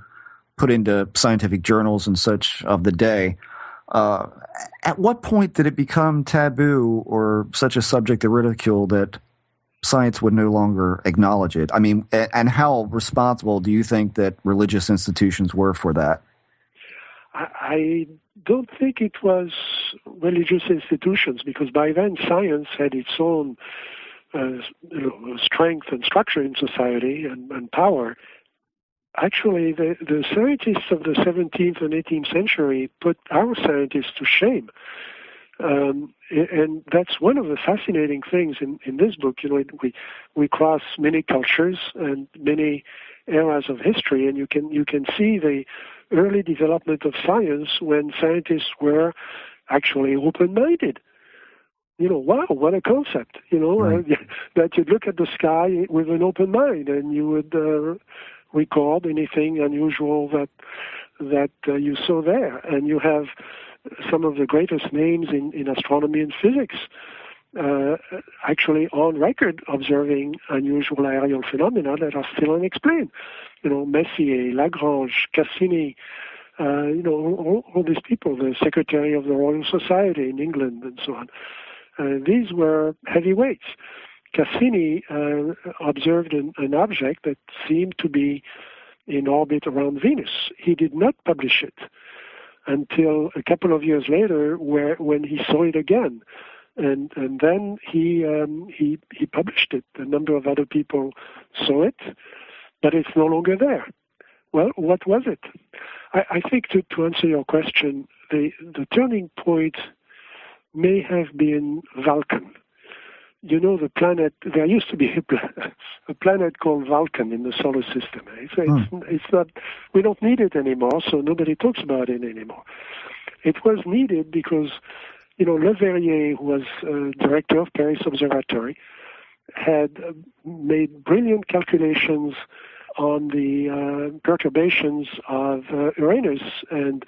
put into scientific journals and such of the day. At what point did it become taboo or such a subject of ridicule that science would no longer acknowledge it? I mean, and how responsible do you think that religious institutions were for that? I don't think it was religious institutions, because by then science had its own strength and structure in society and power. Actually, the scientists of the 17th and 18th century put our scientists to shame. And that's one of the fascinating things in this book. We cross many cultures and many eras of history, and you can see the early development of science when scientists were actually open-minded. Wow, what a concept! Right. That you'd look at the sky with an open mind, and you would record anything unusual that you saw there. And you have some of the greatest names in astronomy and physics actually on record observing unusual aerial phenomena that are still unexplained. Messier, Lagrange, Cassini, all these people, the Secretary of the Royal Society in England and so on. These were heavyweights. Cassini observed an object that seemed to be in orbit around Venus. He did not publish it until a couple of years later, when he saw it again, and then he published it. A number of other people saw it, but it's no longer there. Well, what was it? I think to answer your question, the turning point may have been Vulcan. The planet, there used to be a planet called Vulcan in the solar system. It's not, we don't need it anymore, so nobody talks about it anymore. It was needed because, Le Verrier, who was director of Paris Observatory, had made brilliant calculations on the perturbations of Uranus and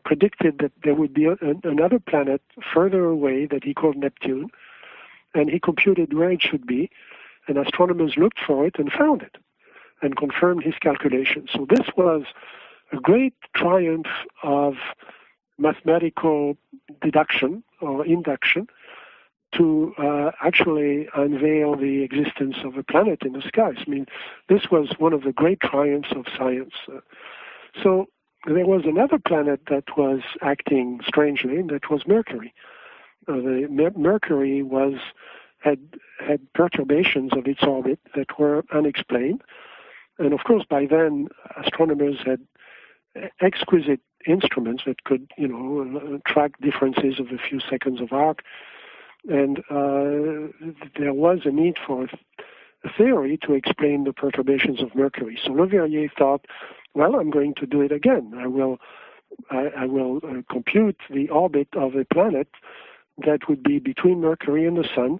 predicted that there would be another planet further away that he called Neptune, and he computed where it should be, and astronomers looked for it and found it and confirmed his calculations. So this was a great triumph of mathematical deduction or induction to actually unveil the existence of a planet in the skies. I mean, this was one of the great triumphs of science. So there was another planet that was acting strangely, and that was Mercury. Mercury had perturbations of its orbit that were unexplained. And of course, by then, astronomers had exquisite instruments that could, track differences of a few seconds of arc. And there was a need for a theory to explain the perturbations of Mercury. So Le Verrier thought, well, I'm going to do it again. I will compute the orbit of a planet that would be between Mercury and the Sun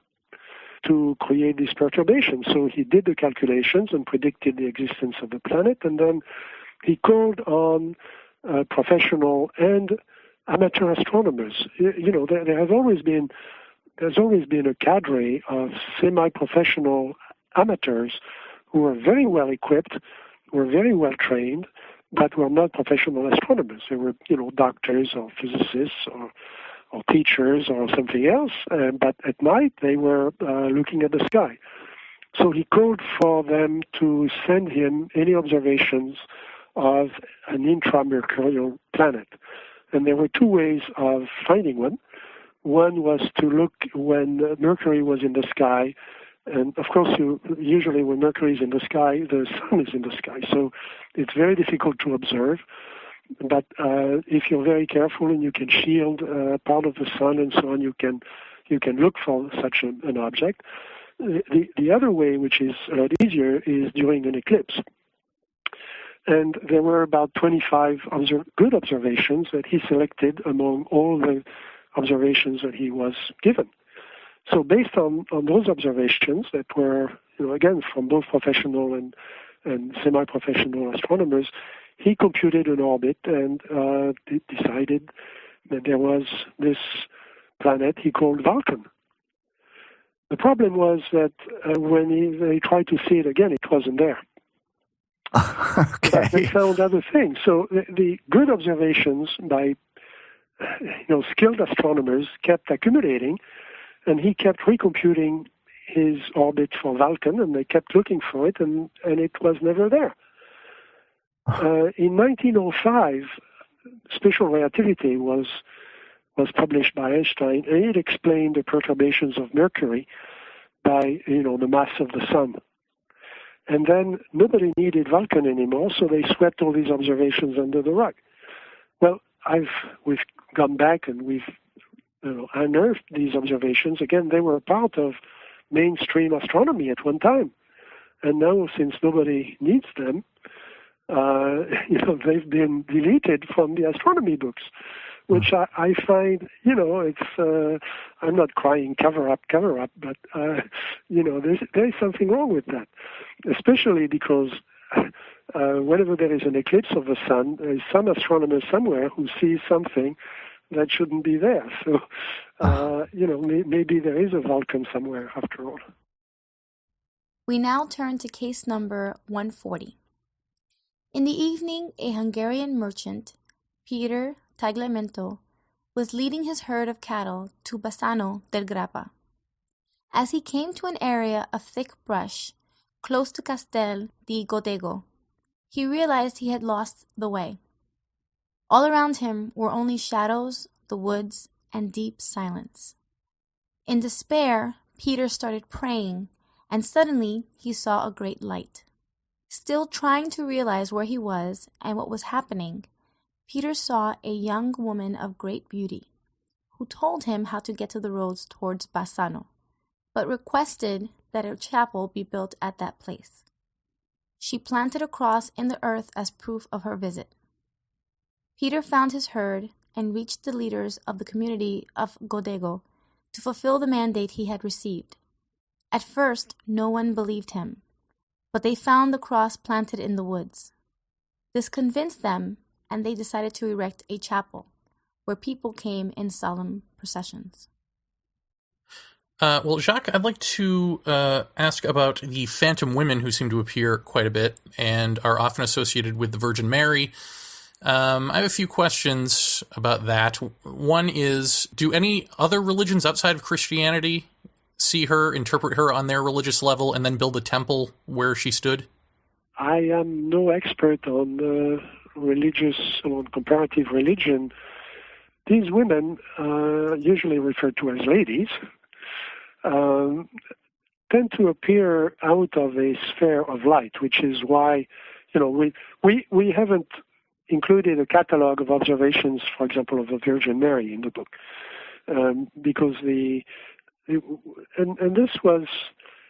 to create these perturbations. So he did the calculations and predicted the existence of the planet, and then he called on professional and amateur astronomers. There has always been a cadre of semi-professional amateurs who were very well equipped, were very well trained, but were not professional astronomers. They were, doctors or physicists or teachers or something else. But at night they were looking at the sky. So he called for them to send him any observations of an intramercurial planet. And there were two ways of finding one. One was to look when Mercury was in the sky. And of course, usually when Mercury is in the sky, the sun is in the sky. So it's very difficult to observe. But if you're very careful and you can shield part of the sun and so on, you can look for such an object. The other way, which is a lot easier, is during an eclipse. And there were about 25 good observations that he selected among all the observations that he was given. So based on those observations that were, again, from both professional and semi-professional astronomers, he computed an orbit and decided that there was this planet he called Vulcan. The problem was that when they tried to see it again, it wasn't there. Okay. But they found other things. So the good observations by skilled astronomers kept accumulating, and he kept recomputing his orbit for Vulcan, and they kept looking for it, and it was never there. In 1905, special relativity was published by Einstein, and it explained the perturbations of Mercury by the mass of the sun. And then nobody needed Vulcan anymore, so they swept all these observations under the rug. Well, we've gone back and we've unearthed these observations. Again, they were part of mainstream astronomy at one time, and now since nobody needs them, they've been deleted from the astronomy books, which I find, it's, I'm not crying cover up, but, there's something wrong with that, especially because whenever there is an eclipse of the sun, there is some astronomer somewhere who sees something that shouldn't be there. So, maybe there is a Vulcan somewhere after all. We now turn to case number 140. In the evening, a Hungarian merchant, Peter Tagliamento, was leading his herd of cattle to Bassano del Grappa. As he came to an area of thick brush close to Castel di Godego, he realized he had lost the way. All around him were only shadows, the woods, and deep silence. In despair, Peter started praying, and suddenly he saw a great light. Still trying to realize where he was and what was happening, Peter saw a young woman of great beauty, who told him how to get to the roads towards Bassano, but requested that a chapel be built at that place. She planted a cross in the earth as proof of her visit. Peter found his herd and reached the leaders of the community of Godego to fulfill the mandate he had received. At first, no one believed him, but they found the cross planted in the woods. This convinced them, and they decided to erect a chapel where people came in solemn processions. Well, Jacques, I'd like to ask about the phantom women who seem to appear quite a bit and are often associated with the Virgin Mary. I have a few questions about that. One is, do any other religions outside of Christianity see her, interpret her on their religious level, and then build a temple where she stood? I am no expert on on comparative religion. These women, usually referred to as ladies, tend to appear out of a sphere of light, which is why, we haven't included a catalog of observations, for example, of the Virgin Mary in the book, because and this was,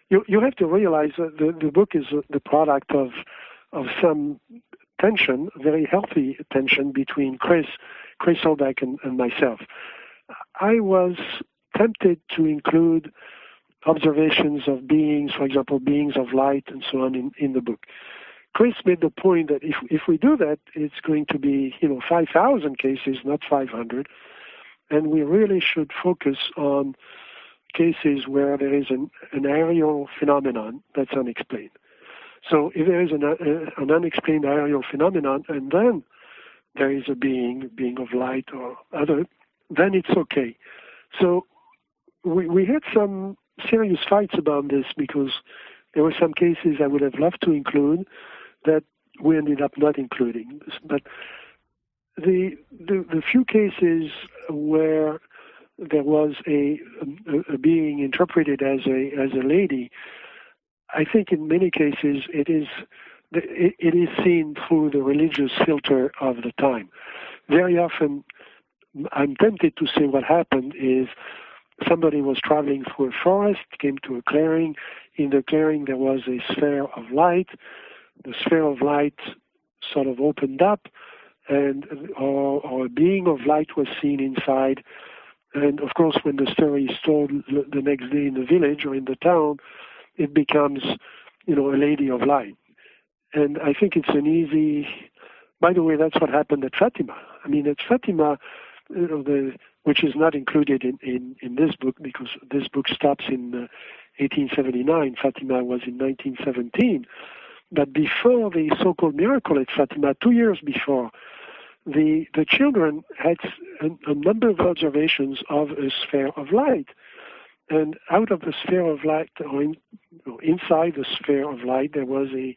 you have to realize that the book is the product of some tension, very healthy tension between Chris Solbeck and myself. I was tempted to include observations of beings, for example, beings of light and so on in the book. Chris made the point that if we do that, it's going to be 5,000 cases, not 500, and we really should focus on cases where there is an aerial phenomenon that's unexplained. So if there is an unexplained aerial phenomenon, and then there is a being of light or other, then it's okay. So we had some serious fights about this because there were some cases I would have loved to include that we ended up not including. But the few cases where there was a being interpreted as a lady, I think in many cases it is seen through the religious filter of the time. Very often, I'm tempted to say what happened is somebody was traveling through a forest, came to a clearing. In the clearing, there was a sphere of light. The sphere of light sort of opened up, or a being of light was seen inside. And of course, when the story is told the next day in the village or in the town, it becomes, a lady of light. And I think it's an easy. By the way, that's what happened at Fatima. I mean, at Fatima, which is not included in this book because this book stops in 1879. Fatima was in 1917. But before the so-called miracle at Fatima, 2 years before, the children had a number of observations of a sphere of light. And out of the sphere of light, or inside the sphere of light, there was a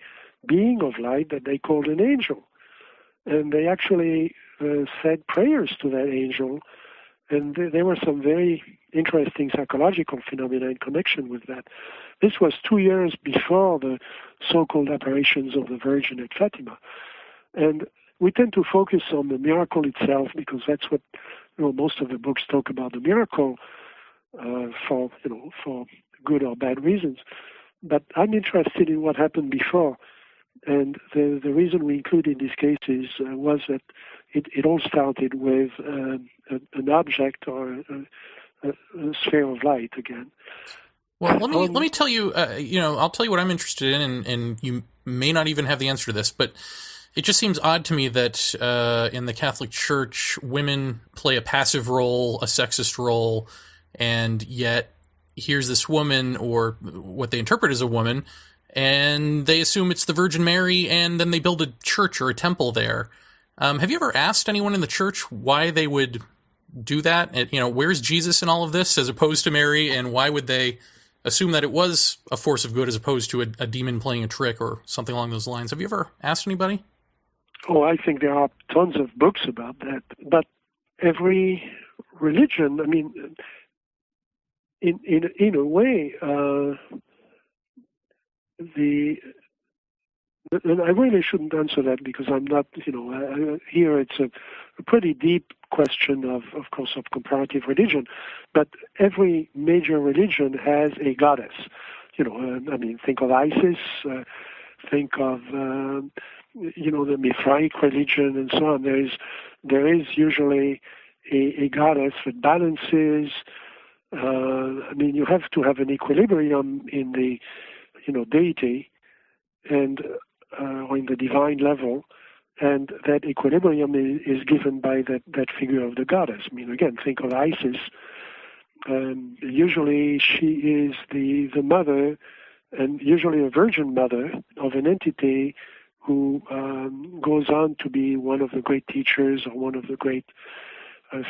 being of light that they called an angel. And they actually said prayers to that angel. And there were some very interesting psychological phenomena in connection with that. This was 2 years before the so-called apparitions of the Virgin at Fatima. And we tend to focus on the miracle itself because that's what most of the books talk about, the miracle for good or bad reasons. But I'm interested in what happened before. And the reason we included these cases was that it all started with an object or a sphere of light again. Well, let me tell you. I'll tell you what I'm interested in, and you may not even have the answer to this, but it just seems odd to me that in the Catholic Church, women play a passive role, a sexist role, and yet here's this woman, or what they interpret as a woman, and they assume it's the Virgin Mary, and then they build a church or a temple there. Have you ever asked anyone in the church why they would do that? Where's Jesus in all of this as opposed to Mary, and why would they assume that it was a force of good as opposed to a demon playing a trick or something along those lines? Have you ever asked anybody? Oh, I think there are tons of books about that. But every religion, I mean, in a way, and I really shouldn't answer that because I'm not, here it's a pretty deep question of course, of comparative religion. But every major religion has a goddess. Think of Isis, think of, the Mithraic religion and so on. There is usually a goddess that balances. You have to have an equilibrium in the, deity and or in the divine level, and that equilibrium is given by that figure of the goddess. Again, think of Isis. Usually she is the mother, and usually a virgin mother of an entity who goes on to be one of the great teachers or one of the great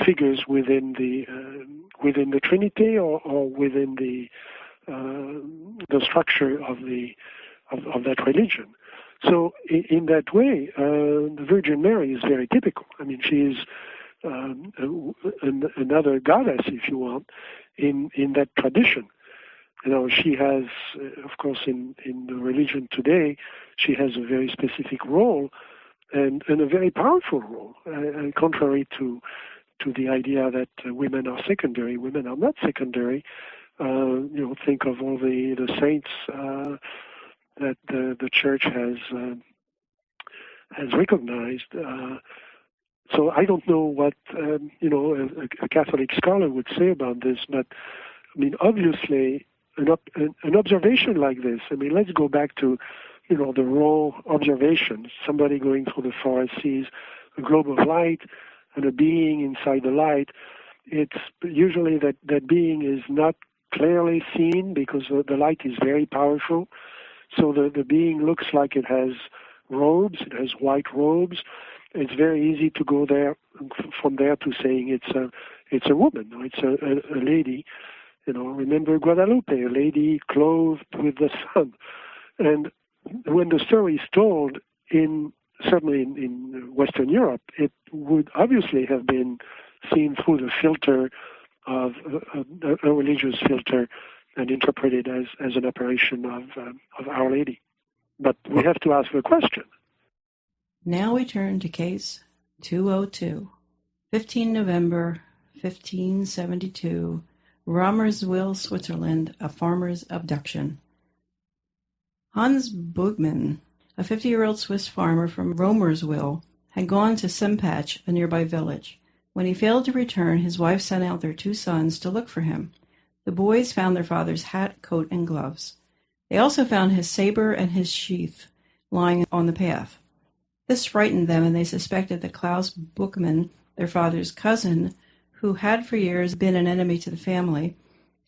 figures within the Trinity or within the structure of that religion. So in that way, the Virgin Mary is very typical. She is another goddess, if you want, in that tradition. She has, of course, in the religion today, she has a very specific role and a very powerful role, contrary to the idea that women are secondary. Women are not secondary. Think of all the saints that the Church has recognized. So I don't know what a Catholic scholar would say about this, but obviously an observation like this. Let's go back to the raw observation. Somebody going through the forest sees a globe of light and a being inside the light. It's usually that being is not clearly seen because the light is very powerful. So the being looks like it has robes, it has white robes. It's very easy to go there from there to saying it's a woman, it's a lady. Remember Guadalupe, a lady clothed with the sun. And when the story is told, certainly in Western Europe, it would obviously have been seen through the filter of a religious filter and interpreted as an apparition of Our Lady. But we have to ask the question. Now we turn to case 202, 15 November 1572, Romersville, Switzerland, a farmer's abduction. Hans Bugmann, a 50-year-old Swiss farmer from Romersville, had gone to Sempach, a nearby village. When he failed to return, his wife sent out their 2 sons to look for him. The boys found their father's hat, coat, and gloves. They also found his saber and his sheath lying on the path. This frightened them, and they suspected that Klaus Buchmann, their father's cousin, who had for years been an enemy to the family,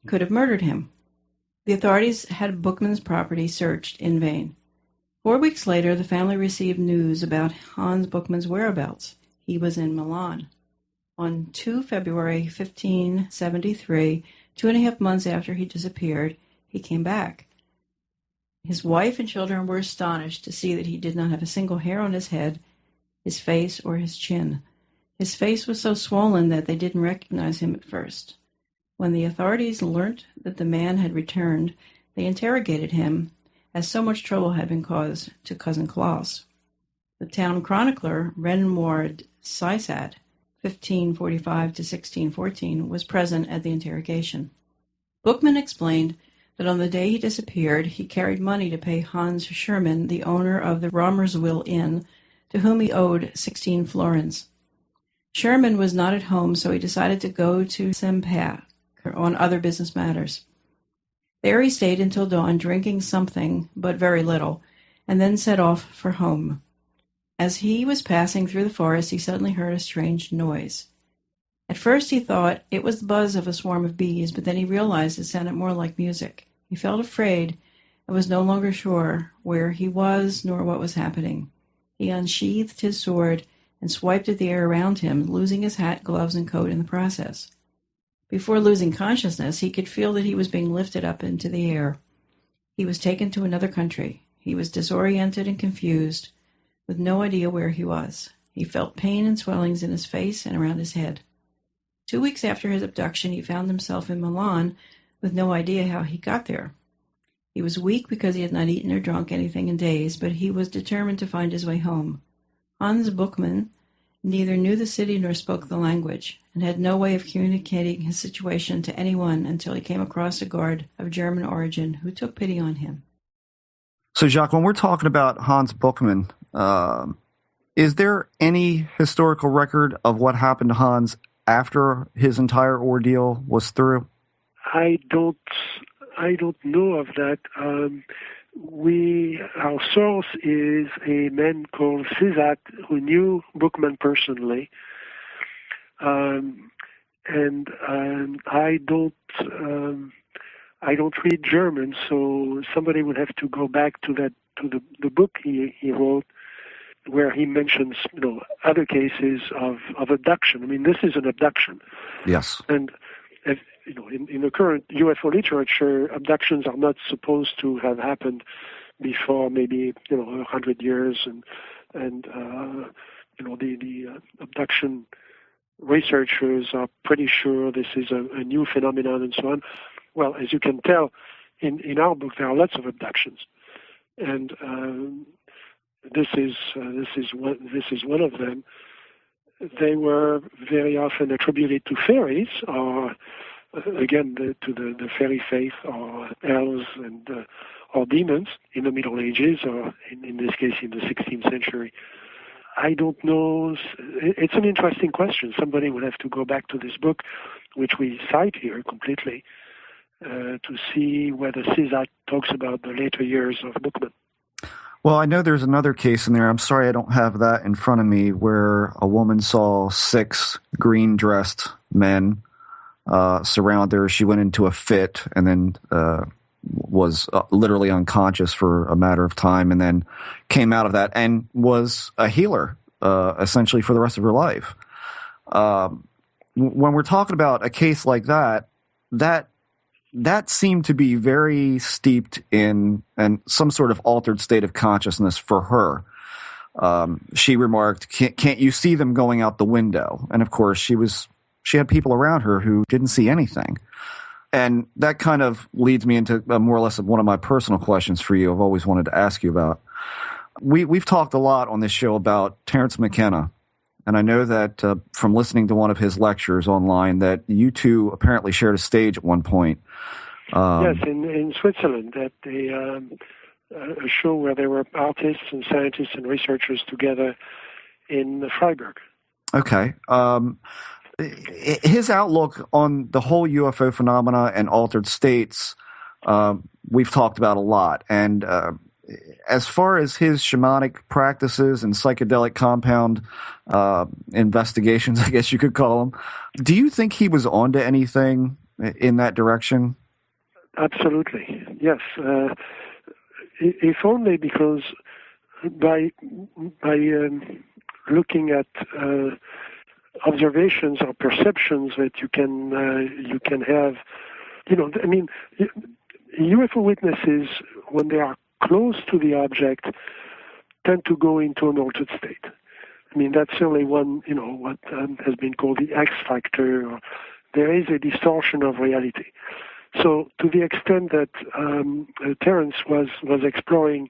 could have murdered him. The authorities had Buchmann's property searched in vain. 4 weeks later, the family received news about Hans Buchmann's whereabouts. He was in Milan. On 2 February 1573, 2.5 months after he disappeared, he came back. His wife and children were astonished to see that he did not have a single hair on his head, his face, or his chin. His face was so swollen that they didn't recognize him at first. When the authorities learnt that the man had returned, they interrogated him, as so much trouble had been caused to Cousin Klaus. The town chronicler, Renward Sysat, 1545 to 1614, was present at the interrogation. Buchmann explained that on the day he disappeared, he carried money to pay Hans Scherman, the owner of the Romersville Inn, to whom he owed 16 florins. Sherman was not at home, so he decided to go to Sempach on other business matters. There he stayed until dawn, drinking something, but very little, and then set off for home. As he was passing through the forest, he suddenly heard a strange noise. At first he thought it was the buzz of a swarm of bees, but then he realized it sounded more like music. He felt afraid and was no longer sure where he was nor what was happening. He unsheathed his sword and swiped at the air around him, losing his hat, gloves, and coat in the process. Before losing consciousness, he could feel that he was being lifted up into the air. He was taken to another country. He was disoriented and confused, with no idea where he was. He felt pain and swellings in his face and around his head. 2 weeks after his abduction, he found himself in Milan with no idea how he got there. He was weak because he had not eaten or drunk anything in days, but he was determined to find his way home. Hans Buchmann neither knew the city nor spoke the language, and had no way of communicating his situation to anyone until he came across a guard of German origin who took pity on him. So, Jacques, when we're talking about Hans Buchmann, is there any historical record of what happened to Hans after his entire ordeal was through? I don't know of that. Our source is a man called Sysat who knew Buchmann personally, and I don't read German, so somebody would have to go back to the book he wrote, where he mentions other cases of abduction. I mean, this is an abduction. Yes. And in the current UFO literature, abductions are not supposed to have happened before maybe 100 years, and the abduction researchers are pretty sure this is a new phenomenon and so on. Well, as you can tell, in our book there are lots of abductions, and this is one of them. They were very often attributed to fairies, or again to the fairy faith, or elves and or demons in the Middle Ages, or in this case in the 16th century. I don't know. It's an interesting question. Somebody would have to go back to this book, which we cite here completely, to see whether Sysat talks about the later years of Buchmann. Well, I know there's another case in there. I'm sorry I don't have that in front of me, where a woman saw 6 green-dressed men surround her. She went into a fit and then was literally unconscious for a matter of time, and then came out of that and was a healer essentially for the rest of her life. When we're talking about a case like that seemed to be very steeped in some sort of altered state of consciousness for her. She remarked, "Can't you see them going out the window?" And of course, she had people around her who didn't see anything. And that kind of leads me into more or less one of my personal questions for you. I've always wanted to ask you about. We've talked a lot on this show about Terence McKenna. And I know that from listening to one of his lectures online that you two apparently shared a stage at one point. Yes, in Switzerland, at a show where there were artists and scientists and researchers together in Freiburg. Okay. His outlook on the whole UFO phenomena and altered states, we've talked about a lot. And as far as his shamanic practices and psychedelic compound investigations, I guess you could call them, do you think he was onto anything in that direction? Absolutely, yes. If only because by looking at observations or perceptions that you can have, I mean, UFO witnesses, when they are close to the object, tend to go into an altered state. I mean, that's certainly one, what has been called the X factor. Or there is a distortion of reality. So to the extent that Terence was exploring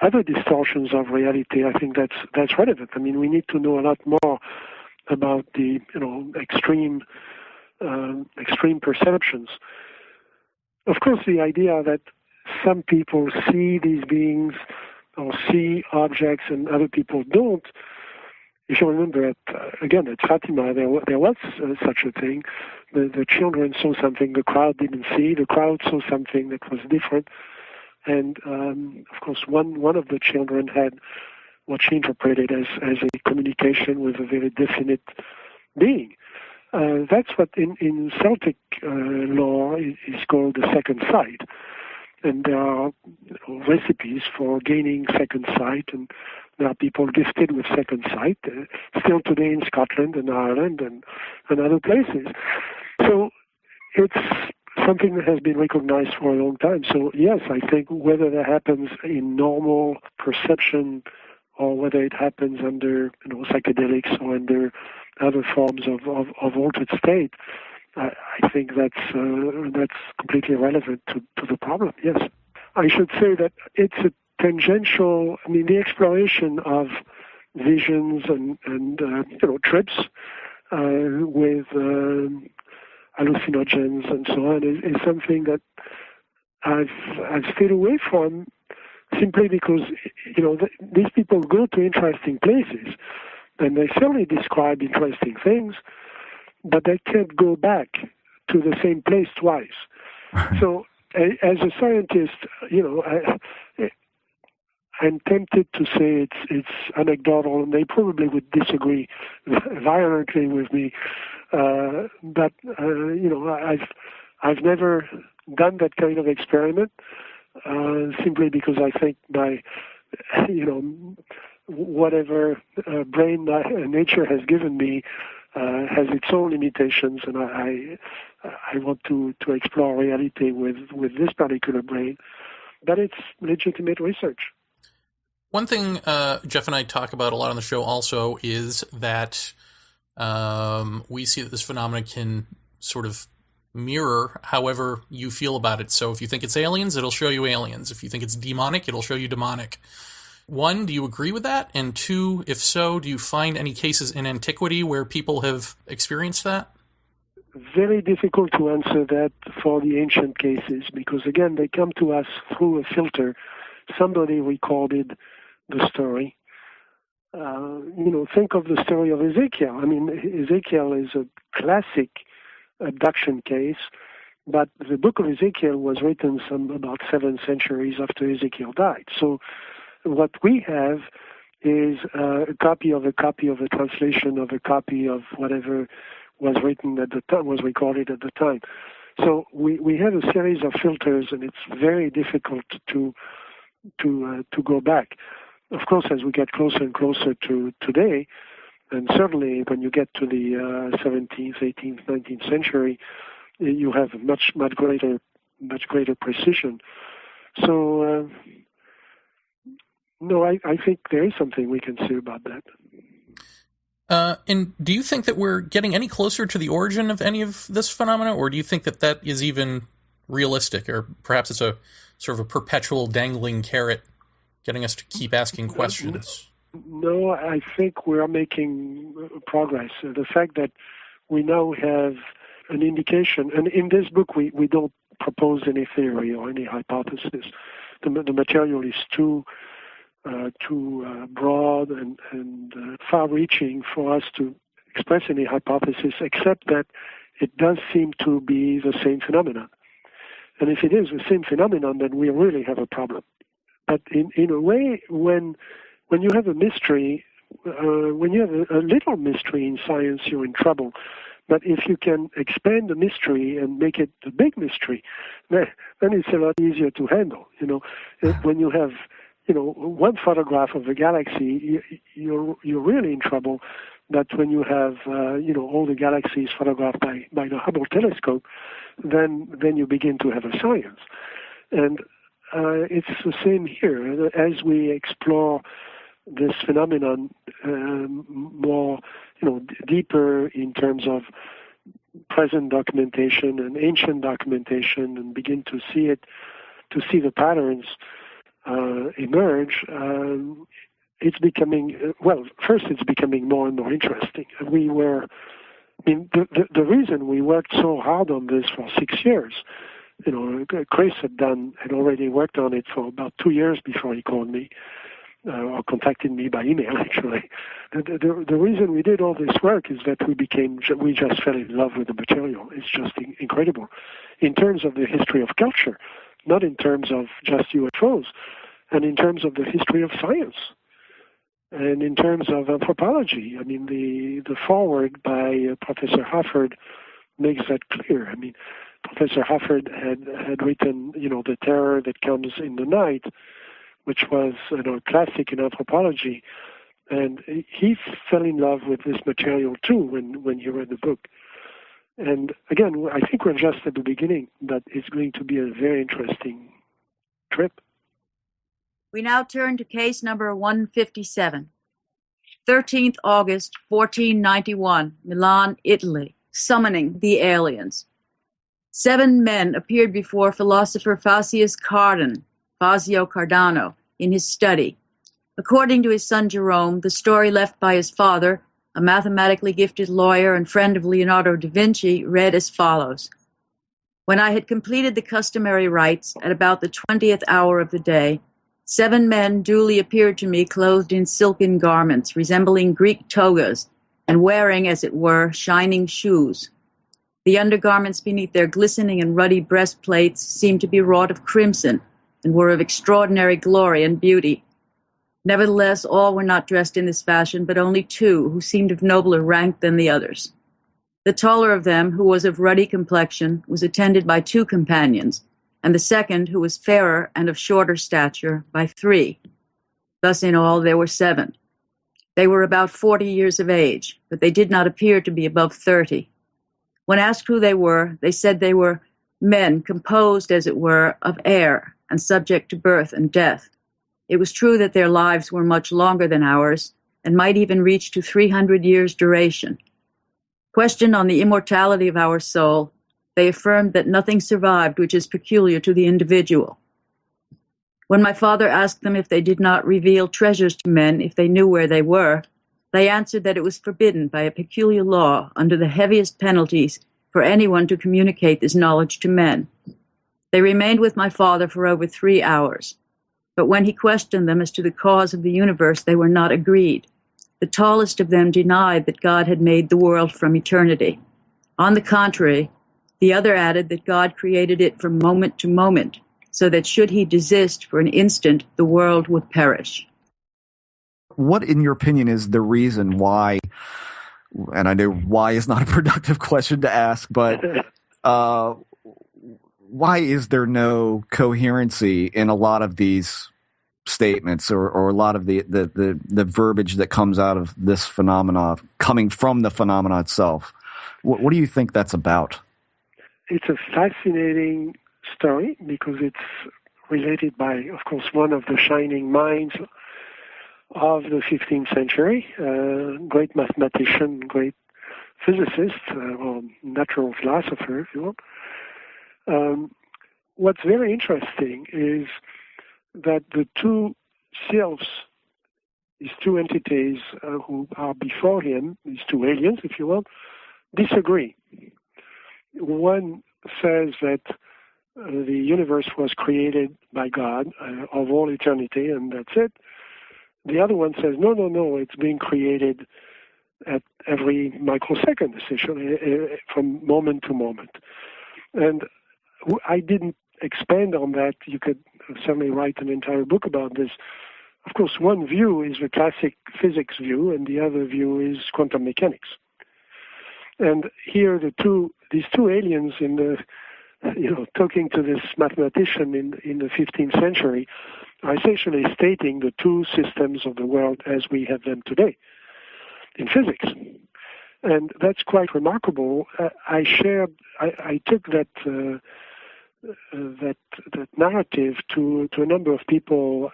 other distortions of reality, I think that's relevant. I mean, we need to know a lot more about the extreme perceptions. Of course, the idea that some people see these beings or see objects and other people don't. You should remember again at Fatima there was such a thing. The children saw something the crowd didn't see. The crowd saw something that was different. And of course, one of the children had what she interpreted as a communication with a very definite being. That's what in Celtic lore is called the second sight. And there are recipes for gaining second sight, and there are people gifted with second sight, still today in Scotland and Ireland and other places. So it's something that has been recognized for a long time. So yes, I think whether that happens in normal perception or whether it happens under psychedelics or under other forms of altered state, I think that's completely relevant to the problem. Yes, I should say that it's a tangential. I mean, the exploration of visions and trips with hallucinogens and so on is something that I've stayed away from, simply because these people go to interesting places and they certainly describe interesting things, but they can't go back to the same place twice. So as a scientist, I'm tempted to say it's anecdotal, and they probably would disagree violently with me. But I've never done that kind of experiment, simply because I think whatever brain nature has given me has its own limitations, and I want to explore reality with this particular brain. But it's legitimate research. One thing Jeff and I talk about a lot on the show also is that we see that this phenomenon can sort of mirror however you feel about it. So if you think it's aliens, it'll show you aliens. If you think it's demonic, it'll show you demonic. One, do you agree with that? And two, if so, do you find any cases in antiquity where people have experienced that? Very difficult to answer that for the ancient cases, because again, they come to us through a filter. Somebody recorded the story. Think of the story of Ezekiel. I mean, Ezekiel is a classic abduction case, but the book of Ezekiel was written about 7 centuries after Ezekiel died. So what we have is a copy of a translation of a copy of whatever was written at the time, was recorded at the time. So we have a series of filters, and it's very difficult to go back. Of course, as we get closer and closer to today, and certainly when you get to the 17th, 18th, 19th century, you have much greater precision. So, no, I think there is something we can say about that. And do you think that we're getting any closer to the origin of any of this phenomena, or do you think that that is even realistic, or perhaps it's a sort of a perpetual dangling carrot getting us to keep asking questions? No, I think we are making progress. The fact that we now have an indication, and in this book we don't propose any theory or any hypothesis. The material is too broad and far-reaching for us to express any hypothesis, except that it does seem to be the same phenomenon. And if it is the same phenomenon, then we really have a problem. But in a way, when you have a mystery, when you have a little mystery in science, you're in trouble. But if you can expand the mystery and make it a big mystery, then it's a lot easier to handle. When you have one photograph of a galaxy, you're really in trouble. But when you have all the galaxies photographed by the Hubble telescope, then you begin to have a science. And it's the same here. As we explore this phenomenon more, deeper in terms of present documentation and ancient documentation, and begin to see the patterns emerge, it's becoming, first it's becoming more and more interesting. The reason we worked so hard on this for 6 years, Chris had already worked on it for about 2 years before he called me, or contacted me by email, actually. The reason we did all this work is that we just fell in love with the material. It's just incredible. In terms of the history of culture, not in terms of just UFOs, and in terms of the history of science, and in terms of anthropology. I mean, the foreword by Professor Hafford makes that clear. I mean, Professor Hafford had written, The Terror That Comes in the Night, which was a classic in anthropology, and he fell in love with this material too when he read the book. And again, I think we're just at the beginning, but it's going to be a very interesting trip. We now turn to case number 157. 13th August, 1491, Milan, Italy, summoning the aliens. 7 men appeared before philosopher Fazio Cardano, in his study. According to his son Jerome, the story left by his father, a mathematically gifted lawyer and friend of Leonardo da Vinci, read as follows. When I had completed the customary rites at about the 20th hour of the day, 7 men duly appeared to me clothed in silken garments resembling Greek togas and wearing, as it were, shining shoes. The undergarments beneath their glistening and ruddy breastplates seemed to be wrought of crimson and were of extraordinary glory and beauty. Nevertheless, all were not dressed in this fashion, but only 2, who seemed of nobler rank than the others. The taller of them, who was of ruddy complexion, was attended by 2 companions, and the second, who was fairer and of shorter stature, by 3. Thus in all there were 7. They were about 40 years of age, but they did not appear to be above 30. When asked who they were, they said they were men composed, as it were, of air and subject to birth and death. It was true that their lives were much longer than ours, and might even reach to 300 years' duration. Questioned on the immortality of our soul, they affirmed that nothing survived which is peculiar to the individual. When my father asked them if they did not reveal treasures to men if they knew where they were, they answered that it was forbidden by a peculiar law under the heaviest penalties for anyone to communicate this knowledge to men. They remained with my father for over 3 hours, but when he questioned them as to the cause of the universe, they were not agreed. The tallest of them denied that God had made the world from eternity. On the contrary, the other added that God created it from moment to moment, so that should he desist for an instant, the world would perish. What, in your opinion, is the reason why, and I know why is not a productive question to ask, but why is there no coherency in a lot of these statements or a lot of the verbiage that comes out of this phenomena, coming from the phenomena itself? What do you think that's about? It's a fascinating story because it's related by, of course, one of the shining minds of the 15th century, great mathematician, great physicist, or natural philosopher, if you want. What's very interesting is that the two selves, these two entities who are before him, these two aliens, if you want, disagree. One says that the universe was created by God of all eternity, and that's it. The other one says, no, it's being created at every microsecond, essentially, from moment to moment. And I didn't expand on that. You could certainly write an entire book about this. Of course, one view is the classic physics view, and the other view is quantum mechanics. And here, these two aliens in the, talking to this mathematician in the 15th century, are essentially stating the two systems of the world as we have them today in physics. And that's quite remarkable. I took that narrative to a number of people,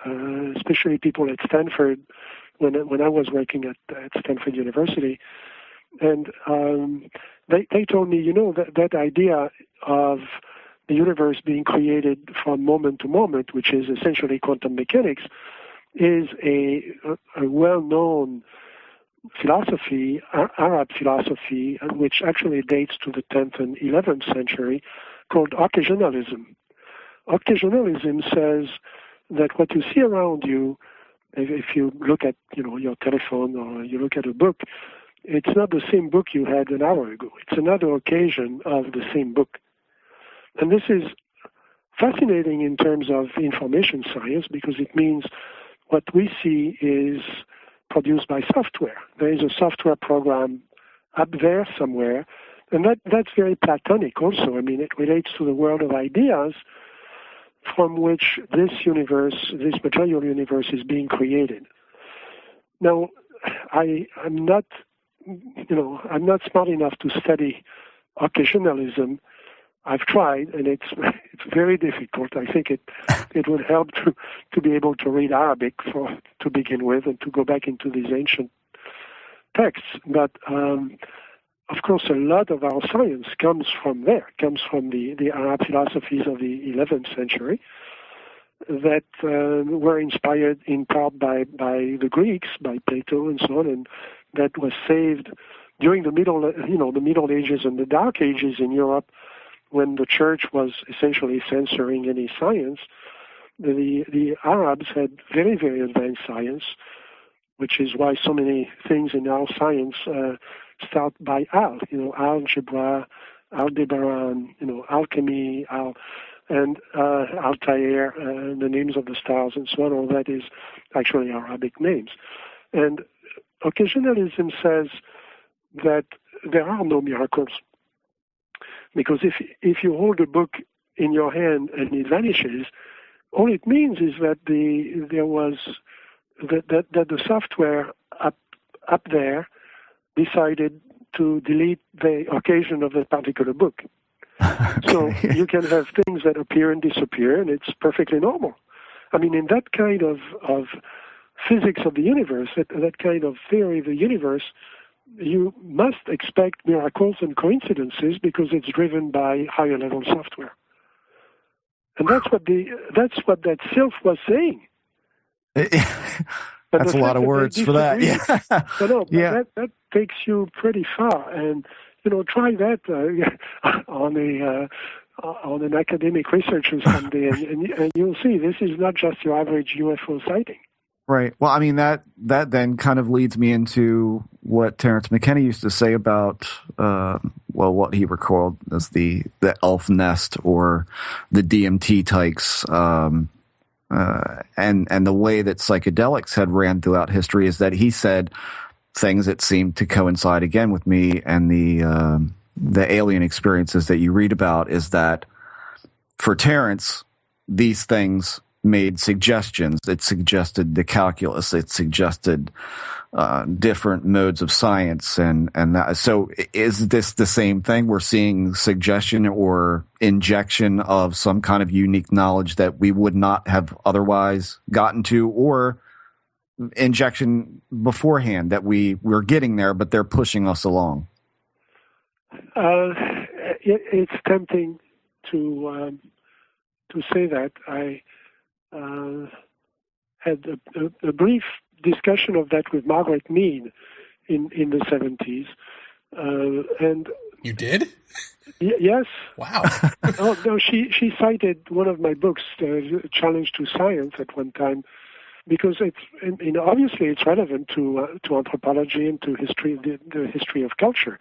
especially people at Stanford, when I was working at Stanford University. And they told me, that idea of the universe being created from moment to moment, which is essentially quantum mechanics, is a well-known philosophy, Arab philosophy, which actually dates to the 10th and 11th century, called occasionalism. Occasionalism says that what you see around you, if you look at your telephone or you look at a book, it's not the same book you had an hour ago. It's another occasion of the same book. And this is fascinating in terms of information science because it means what we see is produced by software. There is a software program up there somewhere, and that's very Platonic also. I mean, it relates to the world of ideas from which this universe, this material universe, is being created. Now, I'm not smart enough to study occasionalism. I've tried, and it's very difficult. I think it would help to be able to read Arabic to begin with, and to go back into these ancient texts. But of course, a lot of our science comes from there. Comes from the Arab philosophies of the 11th century that were inspired in part by the Greeks, by Plato, and so on, and that was saved during the Middle Ages and the Dark Ages in Europe, when the church was essentially censoring any science. The Arabs had very, very advanced science, which is why so many things in our science start by al, algebra, Aldebaran, alchemy, and Altair, the names of the stars and so on. All that is actually Arabic names. And occasionalism says that there are no miracles. Because if you hold a book in your hand and it vanishes, all it means is that the software up there decided to delete the occasion of that particular book. So you can have things that appear and disappear, and it's perfectly normal. I mean, in that kind of physics of the universe, that kind of theory of the universe, you must expect miracles and coincidences because it's driven by higher level software. And that's what that self was saying. That's a lot of words for that. Yeah. Yeah. That takes you pretty far. And try that on an academic researcher someday, and you'll see this is not just your average UFO sighting. Right. Well, I mean, that then kind of leads me into what Terence McKenna used to say about, what he recalled as the elf nest or the DMT tykes, and the way that psychedelics had ran throughout history is that he said things that seemed to coincide again with me and the alien experiences that you read about, is that for Terence, these things made suggestions. It suggested the calculus. It suggested different modes of science, and that. So, is this the same thing? We're seeing suggestion or injection of some kind of unique knowledge that we would not have otherwise gotten to, or injection beforehand that we're getting there, but they're pushing us along. It's tempting to say that. I had a brief discussion of that with Margaret Mead in the 70s. And you did? Yes. Wow. No, she cited one of my books, Challenge to Science, at one time, because obviously it's relevant to anthropology and to history, the history of culture.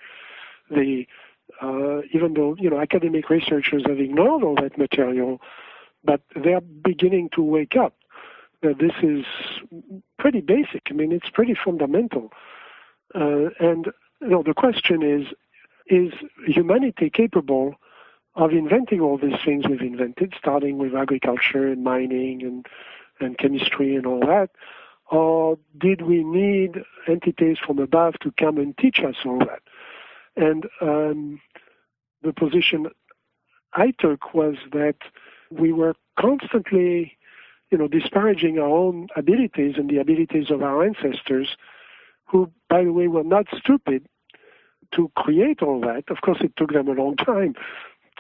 Even though academic researchers have ignored all that material, but they're beginning to wake up that this is pretty basic. I mean, it's pretty fundamental. And the question is humanity capable of inventing all these things we've invented, starting with agriculture and mining and chemistry and all that, or did we need entities from above to come and teach us all that? And the position I took was that we were constantly, disparaging our own abilities and the abilities of our ancestors, who, by the way, were not stupid to create all that. Of course, it took them a long time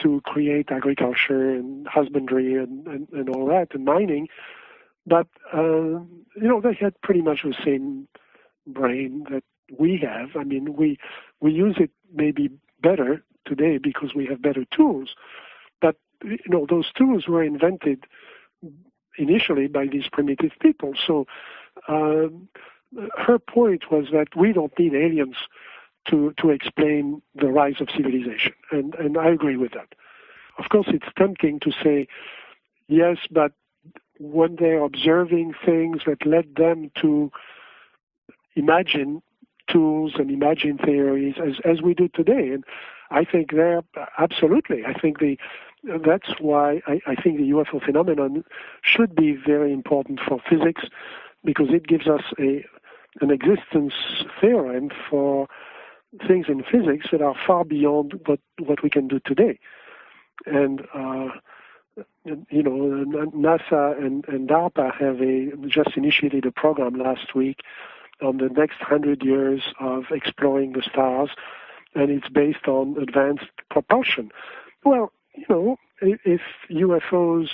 to create agriculture and husbandry and all that, and mining. But, they had pretty much the same brain that we have. I mean, we use it maybe better today because we have better tools. But, those tools were invented initially by these primitive people. So her point was that we don't need aliens to explain the rise of civilization. And I agree with that. Of course, it's tempting to say, yes, but when they're observing things that led them to imagine tools and imagine theories as we do today. And I think absolutely. I think that's why I think the UFO phenomenon should be very important for physics, because it gives us an existence theorem for things in physics that are far beyond what we can do today. And NASA and DARPA have just initiated a program last week on the next 100 years of exploring the stars, and it's based on advanced propulsion. Well, if UFOs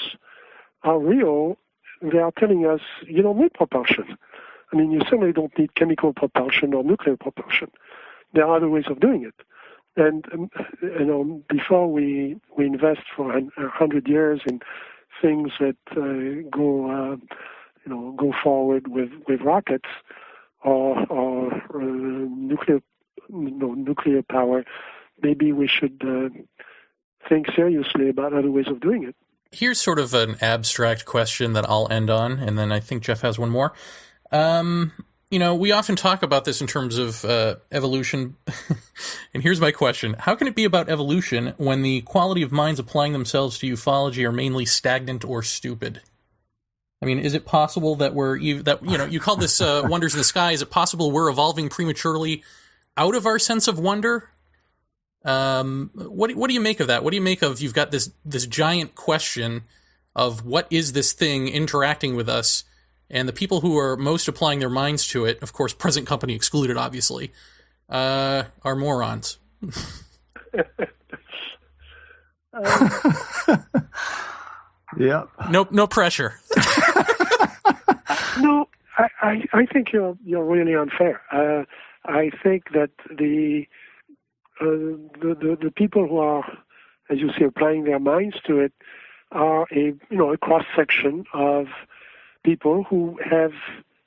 are real, they are telling us you don't need propulsion. I mean, you certainly don't need chemical propulsion or nuclear propulsion. There are other ways of doing it. And before we invest for 100 years in things that go forward with rockets or nuclear power, maybe we should think seriously about other ways of doing it. Here's sort of an abstract question that I'll end on, and then I think Jeff has one more. We often talk about this in terms of evolution, and here's my question. How can it be about evolution when the quality of minds applying themselves to ufology are mainly stagnant or stupid? I mean, is it possible that you call this wonders in the sky, is it possible we're evolving prematurely out of our sense of wonder? What do you make of that? What do you make of, you've got this giant question of what is this thing interacting with us, and the people who are most applying their minds to it, of course, present company excluded, obviously, are morons. Yeah. No pressure. No, I think you're really unfair. I think that the people who are, as you say, applying their minds to it are a cross section of people who have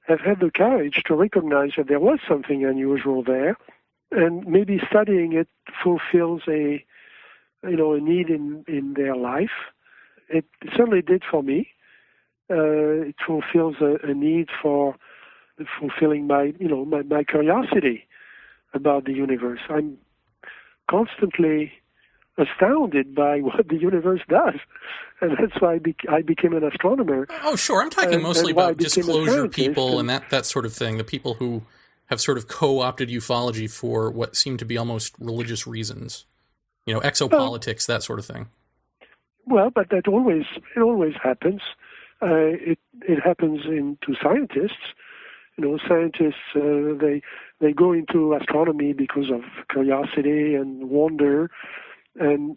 have had the courage to recognize that there was something unusual there, and maybe studying it fulfills a need in their life. It certainly did for me. It fulfills a need for fulfilling my curiosity about the universe. I'm constantly astounded by what the universe does, and that's why I became an astronomer. Oh, sure. I'm talking mostly about disclosure people and that sort of thing, the people who have sort of co-opted ufology for what seem to be almost religious reasons, exopolitics, that sort of thing. Well, but it always happens. It happens to scientists. Scientists, they go into astronomy because of curiosity and wonder, and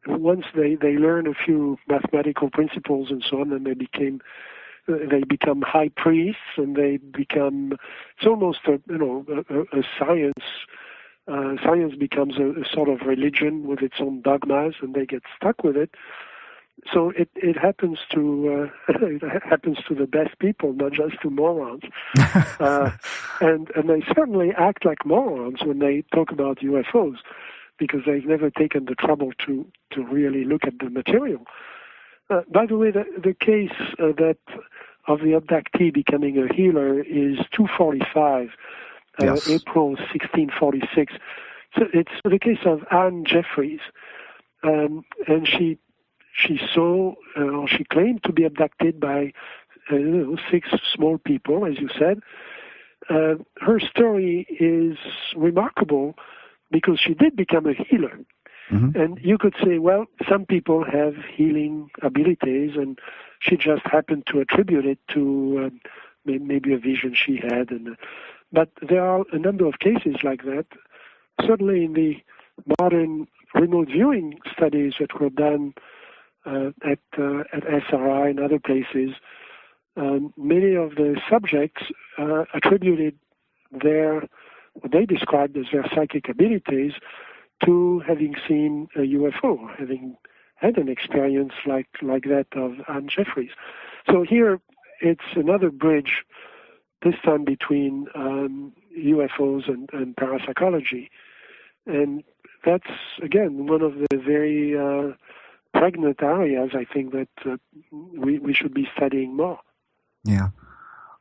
once they learn a few mathematical principles and so on, and they become high priests, and it's almost a science. Science becomes a sort of religion with its own dogmas, and they get stuck with it. So it happens to the best people, not just to morons. And they certainly act like morons when they talk about UFOs, because they've never taken the trouble to really look at the material. By the way, the case of the abductee becoming a healer is 245, yes. April 1646. So it's the case of Anne Jeffries, and she claimed to be abducted by 6 small people, as you said. Her story is remarkable because she did become a healer. Mm-hmm. And you could say, well, some people have healing abilities, and she just happened to attribute it to maybe a vision she had. But there are a number of cases like that. Certainly in the modern remote viewing studies that were done at SRI and other places, many of the subjects attributed what they described as their psychic abilities to having seen a UFO, having had an experience like that of Anne Jeffries. So here it's another bridge, this time between UFOs and parapsychology. And that's, again, one of the very pregnant areas, I think, that we should be studying more. Yeah.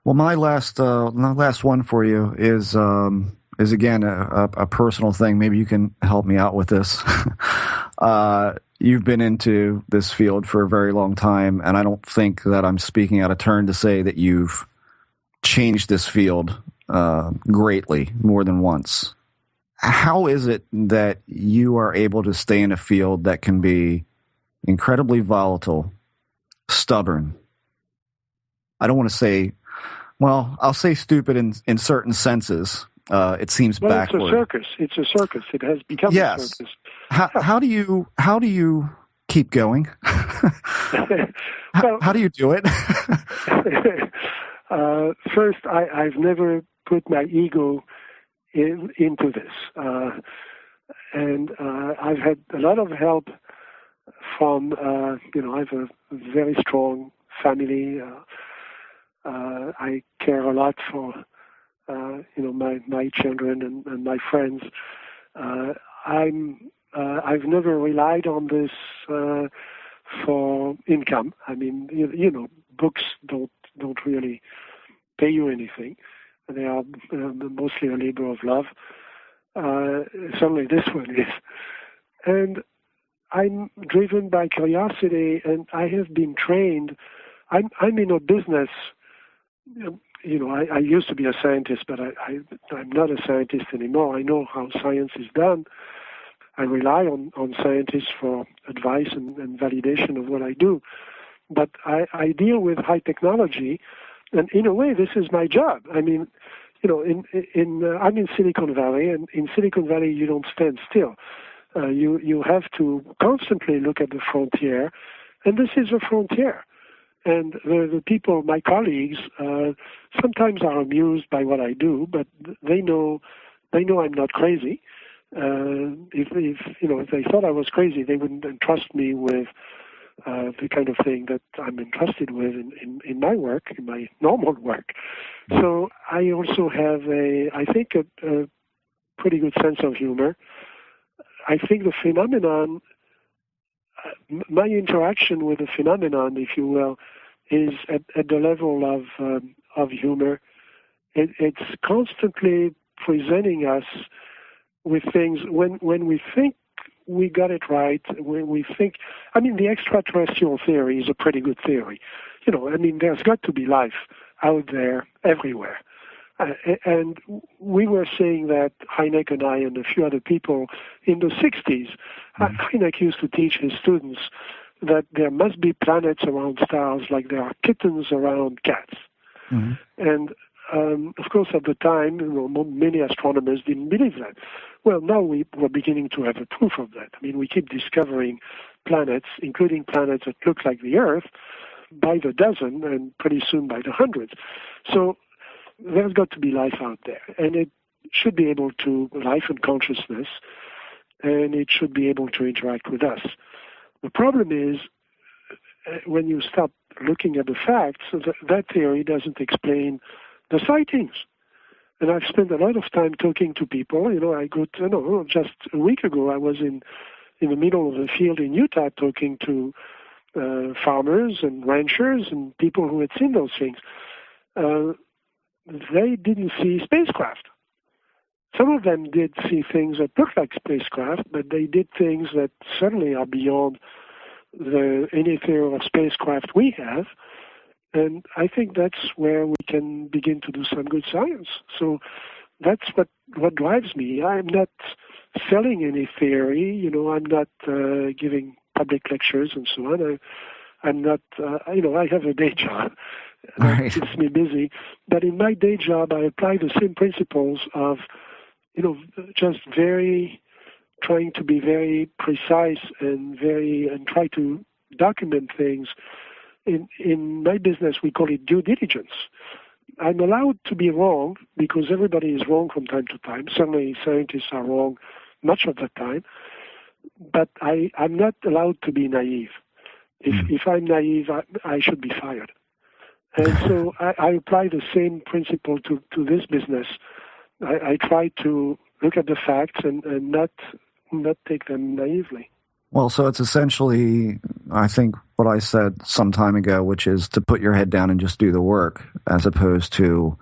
Well, my last one for you is again a personal thing. Maybe you can help me out with this. You've been into this field for a very long time, and I don't think that I'm speaking out of turn to say that you've changed this field greatly more than once. How is it that you are able to stay in a field that can be incredibly volatile, stubborn? I don't want to say, well, I'll say stupid in certain senses. It sems backward. It's a circus. It has become a circus. How do you keep going? How do you do it? First, I've never put my ego into this. And I've had a lot of help from, I have a very strong family. I care a lot for, my children and my friends. I've never relied on this for income. I mean, books don't really pay you anything. They are mostly a labor of love. Certainly this one is. And I'm driven by curiosity, and I have been trained. I'm in a business. I used to be a scientist, but I'm not a scientist anymore. I know how science is done. I rely on scientists for advice and validation of what I do. But I deal with high technology, and in a way, this is my job. I mean, I'm in Silicon Valley, and in Silicon Valley, you don't stand still. You have to constantly look at the frontier, and this is a frontier. And the people, my colleagues, sometimes are amused by what I do, but they know I'm not crazy. If they thought I was crazy, they wouldn't entrust me with the kind of thing that I'm interested with in my work, in my normal work. So I also have I think, a pretty good sense of humor. I think the phenomenon, my interaction with the phenomenon, if you will, is at the level of humor. It's constantly presenting us with things when we think we got it right, when we think, the extraterrestrial theory is a pretty good theory. There's got to be life out there everywhere. And we were saying that, Hynek and I and a few other people, in the 60s. Hynek used to teach his students that there must be planets around stars like there are kittens around cats. Mm-hmm. And of course, at the time, many astronomers didn't believe that. Well, now we're beginning to have a proof of that. We keep discovering planets, including planets that look like the Earth, by the dozen, and pretty soon by the hundreds. So there's got to be life out there, and it should be able to, life and consciousness, and it should be able to interact with us. The problem is, when you start looking at the facts, that theory doesn't explain the sightings. And I've spent a lot of time talking to people. Just a week ago, I was in the middle of the field in Utah talking to farmers and ranchers and people who had seen those things. They didn't see spacecraft. Some of them did see things that looked like spacecraft, but they did things that certainly are beyond any theory of spacecraft we have. And I think that's where we can begin to do some good science. So that's what drives me. I'm not selling any theory. I'm not giving public lectures and so on. I'm not, I have a day job that keeps me busy. But in my day job, I apply the same principles of, just trying to be very precise and try to document things. In my business, we call it due diligence. I'm allowed to be wrong because everybody is wrong from time to time. Certainly scientists are wrong much of the time. But I'm not allowed to be naive. If I'm naive, I should be fired. And so I apply the same principle to this business. I try to look at the facts and not take them naively. Well, so it's essentially, I think, what I said some time ago, which is to put your head down and just do the work, as opposed to,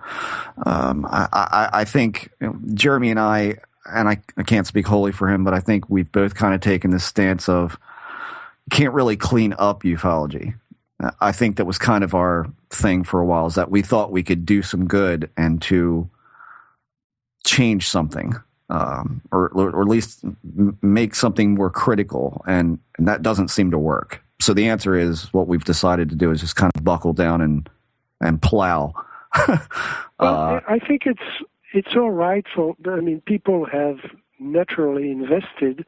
I think Jeremy and I can't speak wholly for him, but I think we've both kind of taken this stance of can't really clean up ufology. I think that was kind of our thing for a while, is that we thought we could do some good and to change something. Or at least make something more critical, and that doesn't seem to work. So the answer is, what we've decided to do is just kind of buckle down and plow. Well, I think it's all right people have naturally invested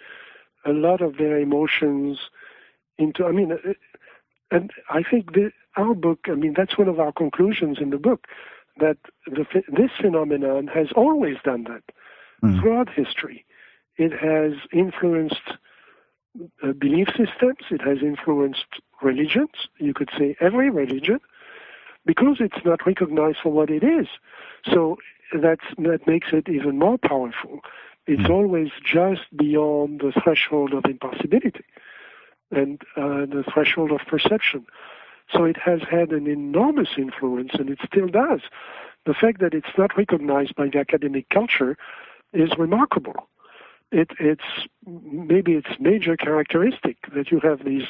a lot of their emotions into. And I think our book. That's one of our conclusions in the book, that this phenomenon has always done that. Throughout history, it has influenced belief systems. It has influenced religions. You could say every religion, because it's not recognized for what it is. So that makes it even more powerful. It's always just beyond the threshold of impossibility and the threshold of perception. So it has had an enormous influence, and it still does. The fact that it's not recognized by the academic culture is remarkable. It's maybe its major characteristic that you have these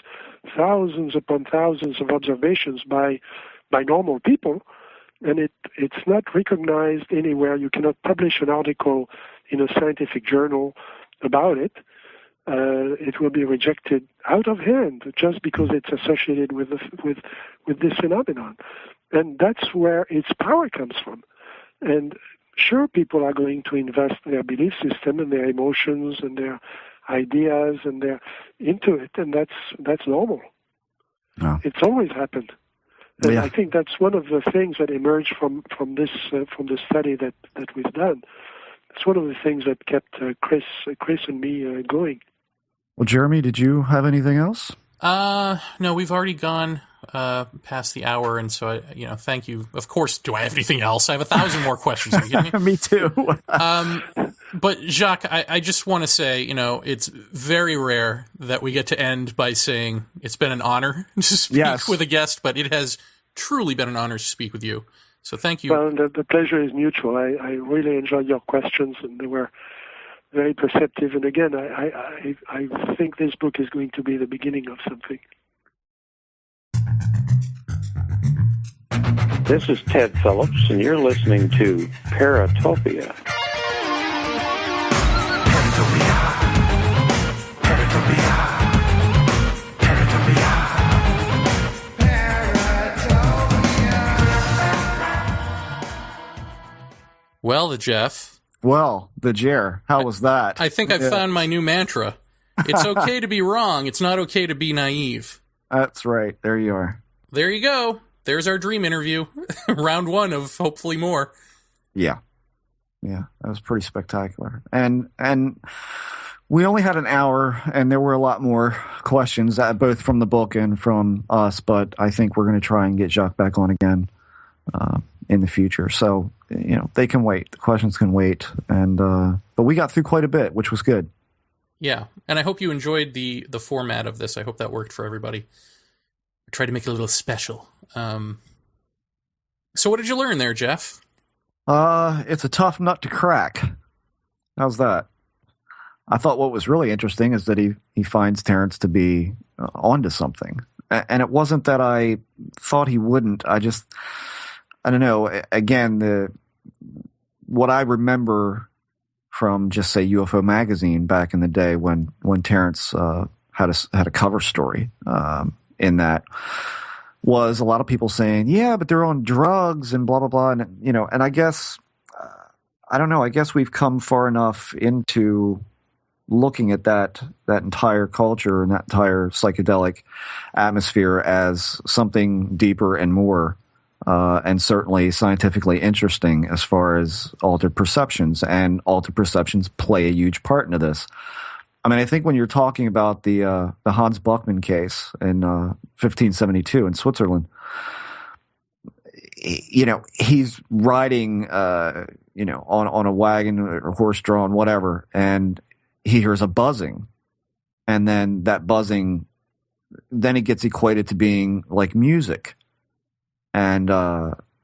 thousands upon thousands of observations by normal people, and it's not recognized anywhere. You cannot publish an article in a scientific journal about it. It will be rejected out of hand just because it's associated with this phenomenon, and that's where its power comes from. And sure, people are going to invest their belief system and their emotions and their ideas and into it, and that's normal. Oh. It's always happened. And I think that's one of the things that emerged from the study that we've done. It's one of the things that kept Chris and me going. Well, Jeremy, did you have anything else? No, we've already gone past the hour, and so thank you. Of course, do I have anything else? I have 1,000 more questions. Are you kidding me? Me too. But Jacques, I just want to say, it's very rare that we get to end by saying it's been an honor to speak with a guest, but it has truly been an honor to speak with you. So thank you. Well, the pleasure is mutual. I really enjoyed your questions, and they were very perceptive. And again, I think this book is going to be the beginning of something. This is Ted Phillips, and you're listening to Paratopia. Well, the Jeff. Well, the Jer. How was that? I think I've found my new mantra. It's okay to be wrong. It's not okay to be naive. That's right. There you are. There you go. There's our dream interview. Round 1 of hopefully more. Yeah. Yeah, that was pretty spectacular. And we only had an hour, and there were a lot more questions, both from the book and from us, but I think we're going to try and get Jacques back on again in the future. So, they can wait. The questions can wait. And but we got through quite a bit, which was good. Yeah, and I hope you enjoyed the format of this. I hope that worked for everybody. I tried to make it a little special. So what did you learn there, Jeff? It's a tough nut to crack. How's that? I thought what was really interesting is that he finds Terrence to be onto something. And it wasn't that I thought he wouldn't. I don't know. Again, what I remember from just say UFO magazine back in the day when Terrence had a cover story in that was a lot of people saying, yeah, but they're on drugs and blah blah blah, and I guess I don't know. I guess we've come far enough into looking at that entire culture and that entire psychedelic atmosphere as something deeper and more. And certainly scientifically interesting as far as altered perceptions, and altered perceptions play a huge part into this. I mean, I think when you're talking about the Hans Buchmann case in 1572 in Switzerland, he's riding, on a wagon or horse-drawn, whatever, and he hears a buzzing, and then that buzzing, then it gets equated to being like music. And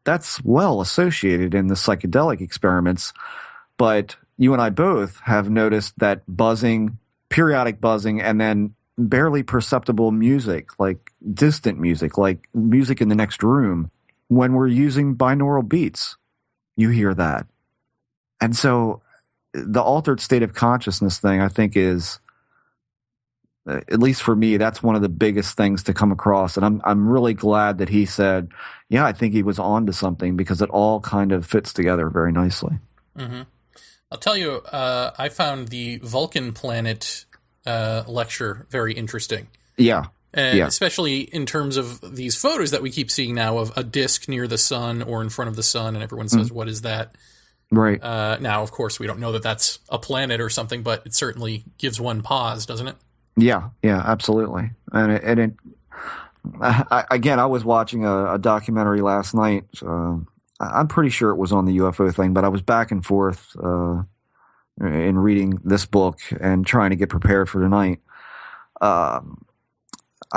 that's well associated in the psychedelic experiments. But you and I both have noticed that buzzing, periodic buzzing, and then barely perceptible music, like distant music, like music in the next room. When we're using binaural beats, you hear that. And so the altered state of consciousness thing, I think, is, at least for me, that's one of the biggest things to come across. And I'm really glad that he said, yeah, I think he was on to something, because it all kind of fits together very nicely. Mm-hmm. I'll tell you, I found the Vulcan planet lecture very interesting. Yeah. And especially in terms of these photos that we keep seeing now of a disk near the sun or in front of the sun, and everyone says, what is that? Right. Now, of course, we don't know that that's a planet or something, but it certainly gives one pause, doesn't it? Yeah, absolutely. And I was watching a documentary last night. I'm pretty sure it was on the UFO thing, but I was back and forth in reading this book and trying to get prepared for tonight. I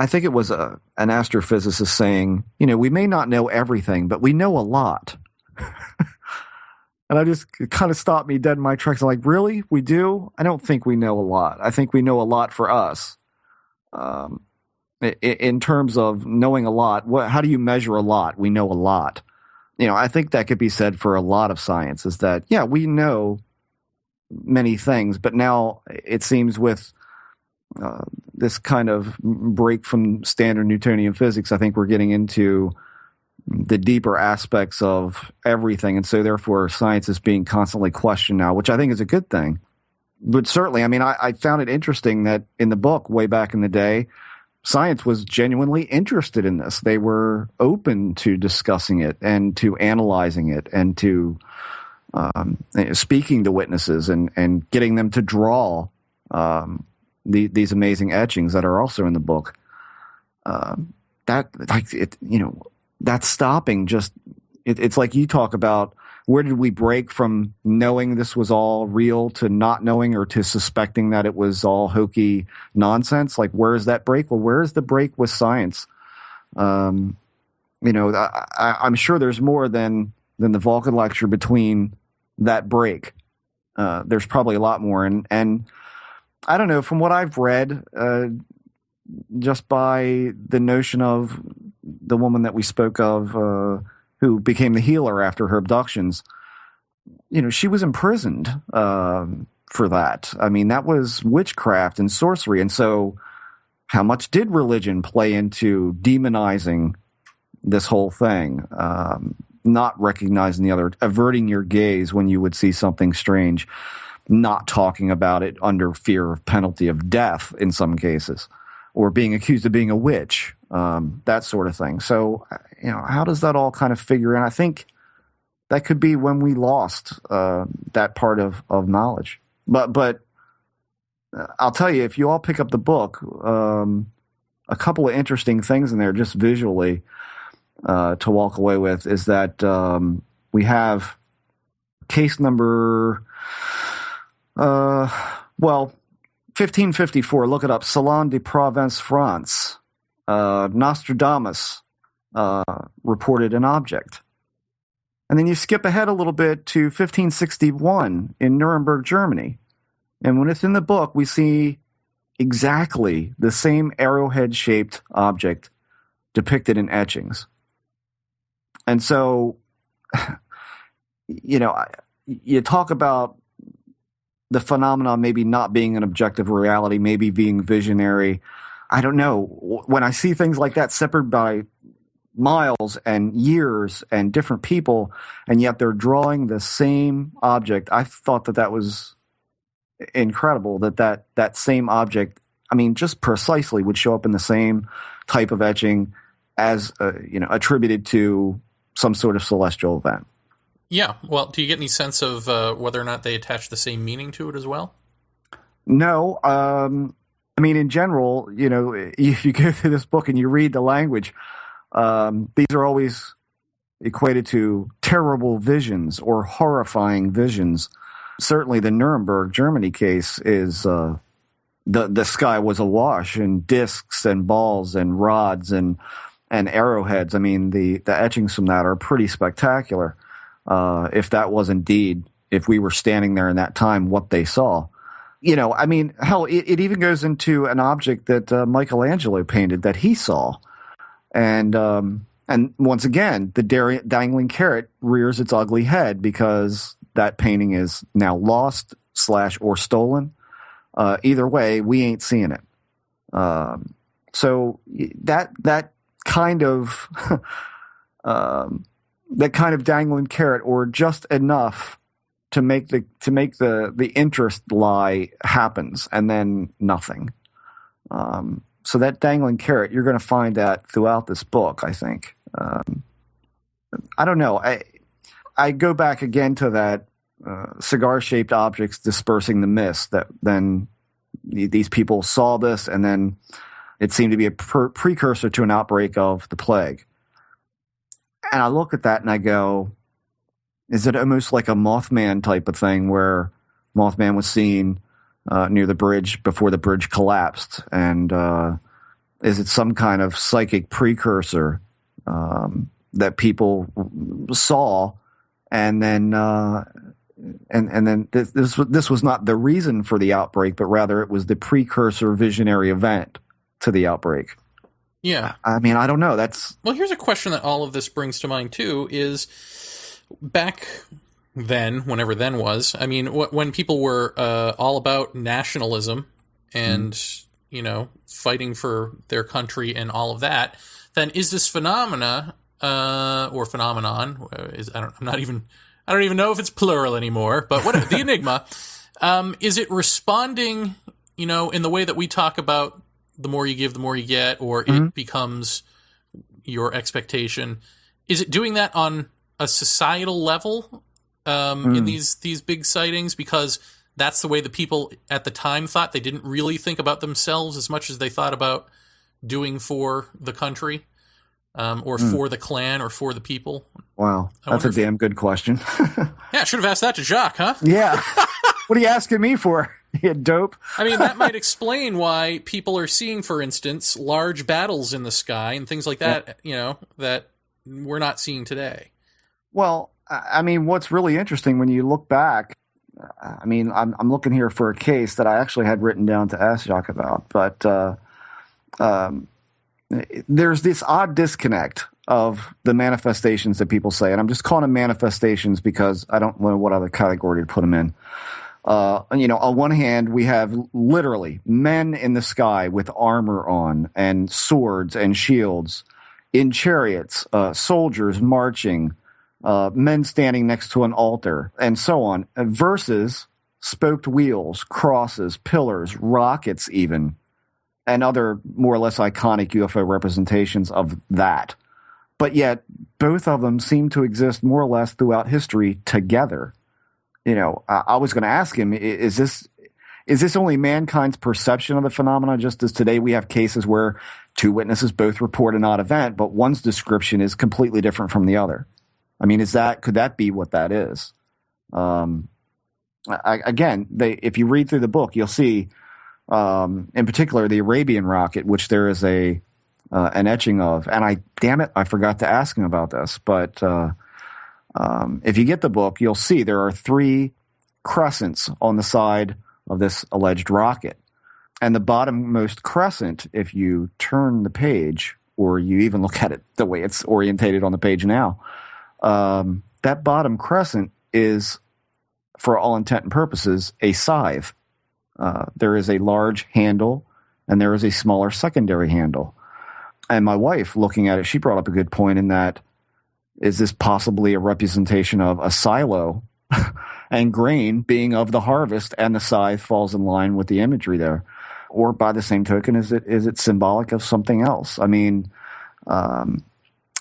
think it was an astrophysicist saying, we may not know everything, but we know a lot. And I just kind of stopped me dead in my tracks. I'm like, really? We do? I don't think we know a lot. I think we know a lot for us. In terms of knowing a lot, how do you measure a lot? We know a lot. I think that could be said for a lot of science, is that, yeah, we know many things, but now it seems with this kind of break from standard Newtonian physics, I think we're getting into the deeper aspects of everything. And so therefore science is being constantly questioned now, which I think is a good thing. But certainly, I mean, I found it interesting that in the book way back in the day, science was genuinely interested in this. They were open to discussing it and to analyzing it and to speaking to witnesses and getting them to draw these amazing etchings that are also in the book. that's stopping. Just it's like you talk about, where did we break from knowing this was all real to not knowing, or to suspecting that it was all hokey nonsense? Like, where is that break? Well, where is the break with science? I'm sure there's more than the Vulcan lecture between that break. There's probably a lot more. And I don't know, from what I've read, just by the notion of the woman that we spoke of, who became the healer after her abductions, she was imprisoned for that. I mean, that was witchcraft and sorcery. And so how much did religion play into demonizing this whole thing? Not recognizing the other, averting your gaze when you would see something strange, not talking about it under fear of penalty of death in some cases, or being accused of being a witch, that sort of thing. So, how does that all kind of figure in? I think that could be when we lost that part of knowledge. But I'll tell you, if you all pick up the book, a couple of interesting things in there just visually to walk away with is that we have case number, 1554, look it up, Salon de Provence, France. Nostradamus reported an object. And then you skip ahead a little bit to 1561 in Nuremberg, Germany. And when it's in the book, we see exactly the same arrowhead-shaped object depicted in etchings. And so, you talk about the phenomenon maybe not being an objective reality, maybe being visionary. I don't know. When I see things like that separated by miles and years and different people, and yet they're drawing the same object, I thought that was incredible, that same object, I mean, just precisely would show up in the same type of etching as, attributed to some sort of celestial event. Yeah. Well, do you get any sense of whether or not they attach the same meaning to it as well? No. I mean, in general, if you go through this book and you read the language, these are always equated to terrible visions or horrifying visions. Certainly the Nuremberg, Germany case is the sky was awash in discs and balls and rods and arrowheads. I mean, the etchings from that are pretty spectacular. If that was indeed, if we were standing there in that time, what they saw. I mean, hell, it even goes into an object that Michelangelo painted that he saw. And once again, the dangling carrot rears its ugly head because that painting is now lost / or stolen. Either way, we ain't seeing it. So that kind of dangling carrot, or just enough to make the interest lie, happens, and then nothing. So that dangling carrot, you're going to find that throughout this book, I think. I don't know. I go back again to that cigar-shaped objects dispersing the mist, that then these people saw this, and then it seemed to be a precursor to an outbreak of the plague. And I look at that and I go, is it almost like a Mothman type of thing, where Mothman was seen near the bridge before the bridge collapsed? And is it some kind of psychic precursor that people saw, and then this was not the reason for the outbreak, but rather it was the precursor visionary event to the outbreak? Yeah. I mean, I don't know. Well, here's a question that all of this brings to mind, too, is back then, whenever then was, I mean, when people were all about nationalism and, fighting for their country and all of that, then is this phenomena or phenomenon, I don't even know if it's plural anymore, but whatever, the enigma, is it responding, in the way that we talk about the more you give, the more you get, or it becomes your expectation? Is it doing that on a societal level in these big sightings, because that's the way the people at the time thought? They didn't really think about themselves as much as they thought about doing for the country, or for the clan, or for the people? Wow, that's a damn good question. Yeah, I should have asked that to Jacques, huh? Yeah. What are you asking me for? You dope. I mean, that might explain why people are seeing, for instance, large battles in the sky and things like that, that we're not seeing today. Well, I mean, what's really interesting when you look back, I mean, I'm looking here for a case that I actually had written down to ask Jacques about, but there's this odd disconnect of the manifestations that people say, and I'm just calling them manifestations because I don't know what other category to put them in. On one hand, we have literally men in the sky with armor on and swords and shields in chariots, soldiers marching, men standing next to an altar, and so on, versus spoked wheels, crosses, pillars, rockets even, and other more or less iconic UFO representations of that. But yet, both of them seem to exist more or less throughout history together. I was going to ask him, is this only mankind's perception of the phenomena, just as today we have cases where two witnesses both report an odd event, but one's description is completely different from the other? I mean, could that be what that is? If you read through the book, you'll see, in particular, the Arabian rocket, which there is an etching of, and I forgot to ask him about this, but if you get the book, you'll see there are 3 crescents on the side of this alleged rocket. And the bottommost crescent, if you turn the page, or you even look at it the way it's orientated on the page now, that bottom crescent is, for all intent and purposes, a scythe. There is a large handle, and there is a smaller secondary handle. And my wife, looking at it, she brought up a good point in that, is this possibly a representation of a silo and grain being of the harvest, and the scythe falls in line with the imagery there? Or by the same token, is it symbolic of something else? I mean, and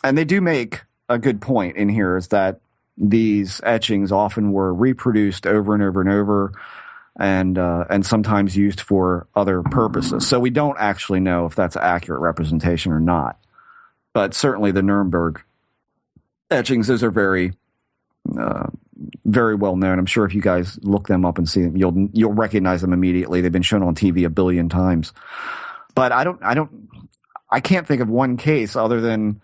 they do make a good point in here, is that these etchings often were reproduced over and over and over, and sometimes used for other purposes. So we don't actually know if that's an accurate representation or not. But certainly the Nuremberg etchings, those are very, very well known. I'm sure if you guys look them up and see them, you'll recognize them immediately. They've been shown on TV a billion times. But I can't think of one case other than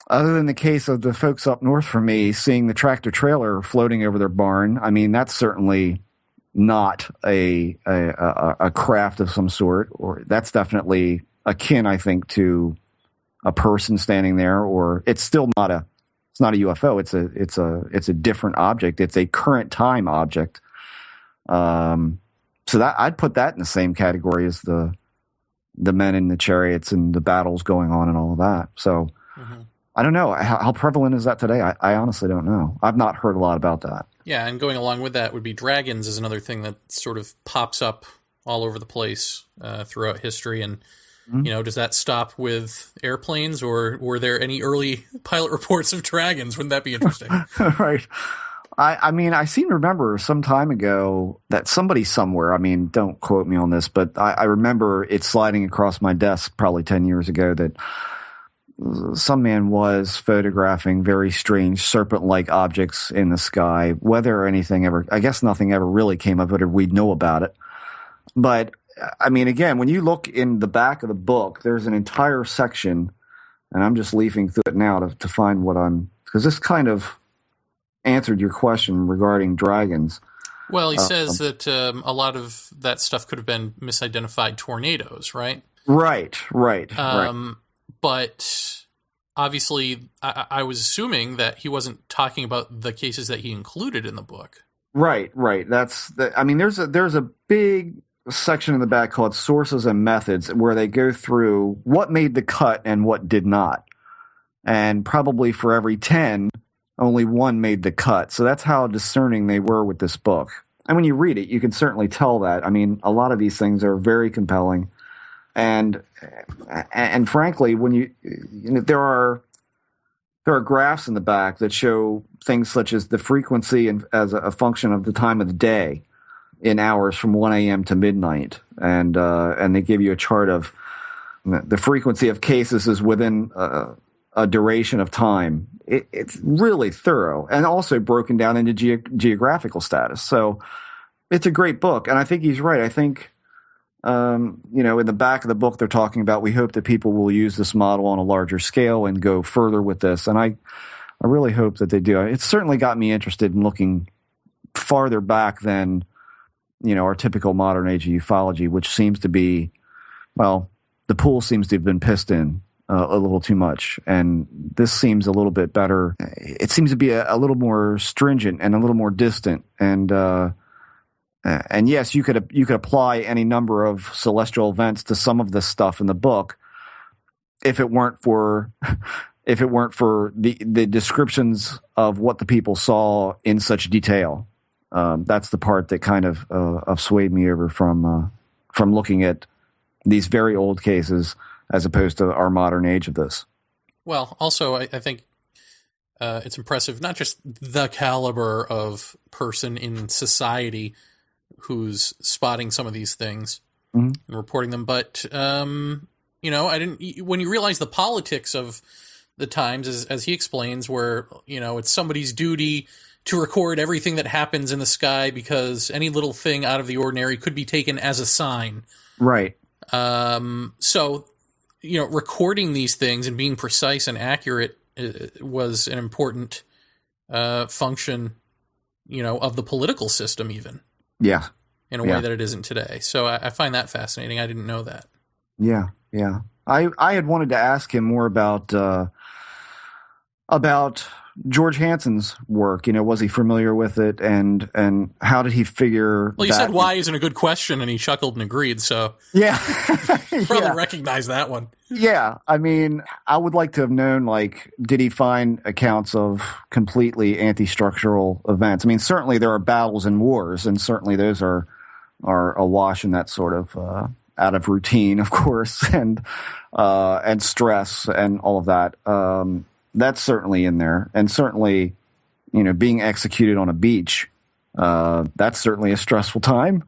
the case of the folks up north from me seeing the tractor trailer floating over their barn. I mean, that's certainly not a craft of some sort, or that's definitely akin, I think, to a person standing there, or it's still not a UFO. It's a different object. It's a current time object. So that I'd put that in the same category as the men in the chariots and the battles going on and all of that. So I don't know how prevalent is that today. I honestly don't know. I've not heard a lot about that. Yeah, and going along with that would be dragons is another thing that sort of pops up all over the place throughout history. And does that stop with airplanes, or were there any early pilot reports of dragons? Wouldn't that be interesting? Right. I mean, I seem to remember some time ago that somebody somewhere, I mean, don't quote me on this, but I remember it sliding across my desk probably 10 years ago that some man was photographing very strange serpent-like objects in the sky. Whether anything ever, I guess nothing ever really came of it, or we'd know about it. But I mean, again, when you look in the back of the book, there's an entire section, and I'm just leafing through it now to find because this kind of answered your question regarding dragons. Well, he says that a lot of that stuff could have been misidentified tornadoes, right? Right. But obviously, I was assuming that he wasn't talking about the cases that he included in the book. Right. I mean, there's a big section in the back called Sources and Methods, where they go through what made the cut and what did not. And probably for every 10, only 1 made the cut. So that's how discerning they were with this book. And when you read it, you can certainly tell that. I mean, a lot of these things are very compelling. And frankly, when there are graphs in the back that show things such as the frequency and as a function of the time of the day in hours from 1 a.m. to midnight, and they give you a chart of the frequency of cases is within a duration of time. It's really thorough and also broken down into geographical status. So it's a great book. And I think he's right. I think, in the back of the book, they're talking about, we hope that people will use this model on a larger scale and go further with this. And I really hope that they do. It's certainly got me interested in looking farther back than, our typical modern age of ufology, which seems to be, well, the pool seems to have been pissed in a little too much. And this seems a little bit better. It seems to be a little more stringent and a little more distant. And yes, you could apply any number of celestial events to some of this stuff in the book if it weren't for the descriptions of what the people saw in such detail. That's the part that kind of swayed me over from looking at these very old cases as opposed to our modern age of this. Well, also, I think it's impressive, not just the caliber of person in society who's spotting some of these things and reporting them, but, when you realize the politics of the times, as he explains, where, it's somebody's duty to record everything that happens in the sky because any little thing out of the ordinary could be taken as a sign. Right. So, recording these things and being precise and accurate was an important function, of the political system even. Yeah. In a way that it isn't today. So I find that fascinating. I didn't know that. Yeah, yeah. I had wanted to ask him more about George Hansen's work. Was he familiar with it, and how did he figure? Well, you said why isn't a good question, and he chuckled and agreed. So yeah, probably recognize that one. Yeah, I mean, I would like to have known, did he find accounts of completely anti-structural events? I mean, certainly there are battles and wars, and certainly those are awash in that sort of out of routine, of course, and stress and all of that. That's certainly in there, and certainly, being executed on a beach, that's certainly a stressful time.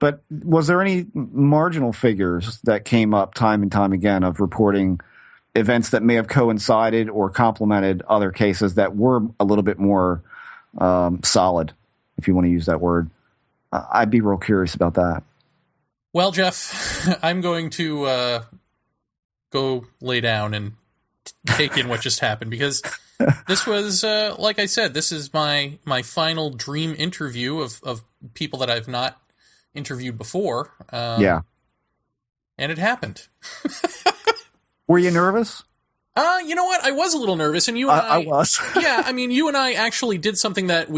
But was there any marginal figures that came up time and time again of reporting events that may have coincided or complemented other cases that were a little bit more solid, if you want to use that word? I'd be real curious about that. Well, Jeff, I'm going to go lay down and take in what just happened, because this was, like I said, this is my final dream interview of people that I've not interviewed before. Yeah. And it happened. Were you nervous? You know what? I was a little nervous, and you and I was. Yeah, I mean, you and I actually did something that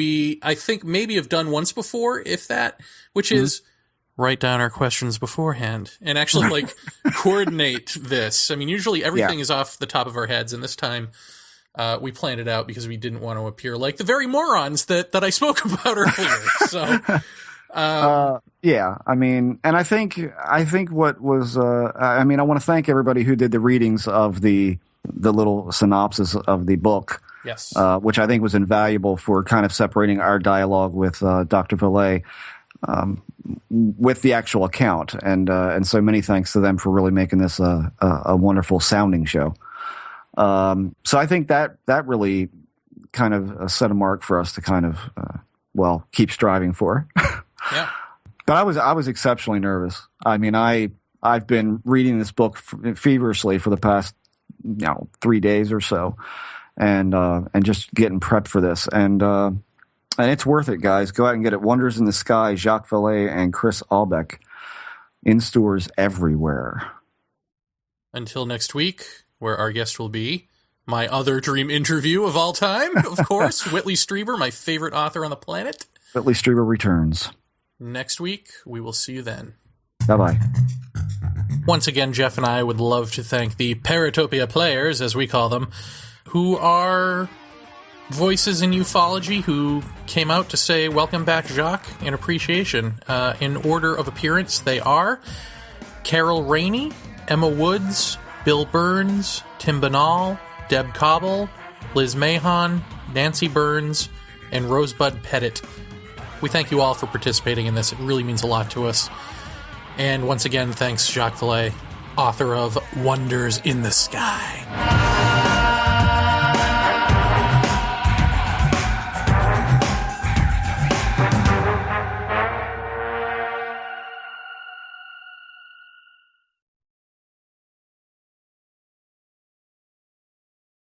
I think maybe have done once before, if that, which is write down our questions beforehand and actually coordinate this. I mean, usually everything is off the top of our heads, and this time we planned it out because we didn't want to appear like the very morons that I spoke about earlier. So, yeah, I mean, and I think what was, I want to thank everybody who did the readings of the little synopsis of the book. Yes. Which I think was invaluable for kind of separating our dialogue with Dr. Vallee with the actual account, and so many thanks to them for really making this a wonderful sounding show. So I think that really kind of set a mark for us to kind of keep striving for. Yeah. But I was exceptionally nervous. I mean, I've been reading this book feverishly for the past 3 days or so, and just getting prepped for this, and it's worth it, guys. Go out and get it. Wonders in the Sky, Jacques Vallee and Chris Albeck, in stores everywhere. Until next week, where our guest will be my other dream interview of all time, of course, Whitley Strieber, my favorite author on the planet. Whitley Strieber returns. Next week, we will see you then. Bye-bye. Once again, Jeff and I would love to thank the Paratopia players, as we call them, who are voices in ufology who came out to say, welcome back, Jacques, in appreciation. In order of appearance, they are Carol Rainey, Emma Woods, Bill Burns, Tim Banal, Deb Cobble, Liz Mahon, Nancy Burns, and Rosebud Pettit. We thank you all for participating in this. It really means a lot to us. And once again, thanks, Jacques Vallee. author of Wonders in the Sky.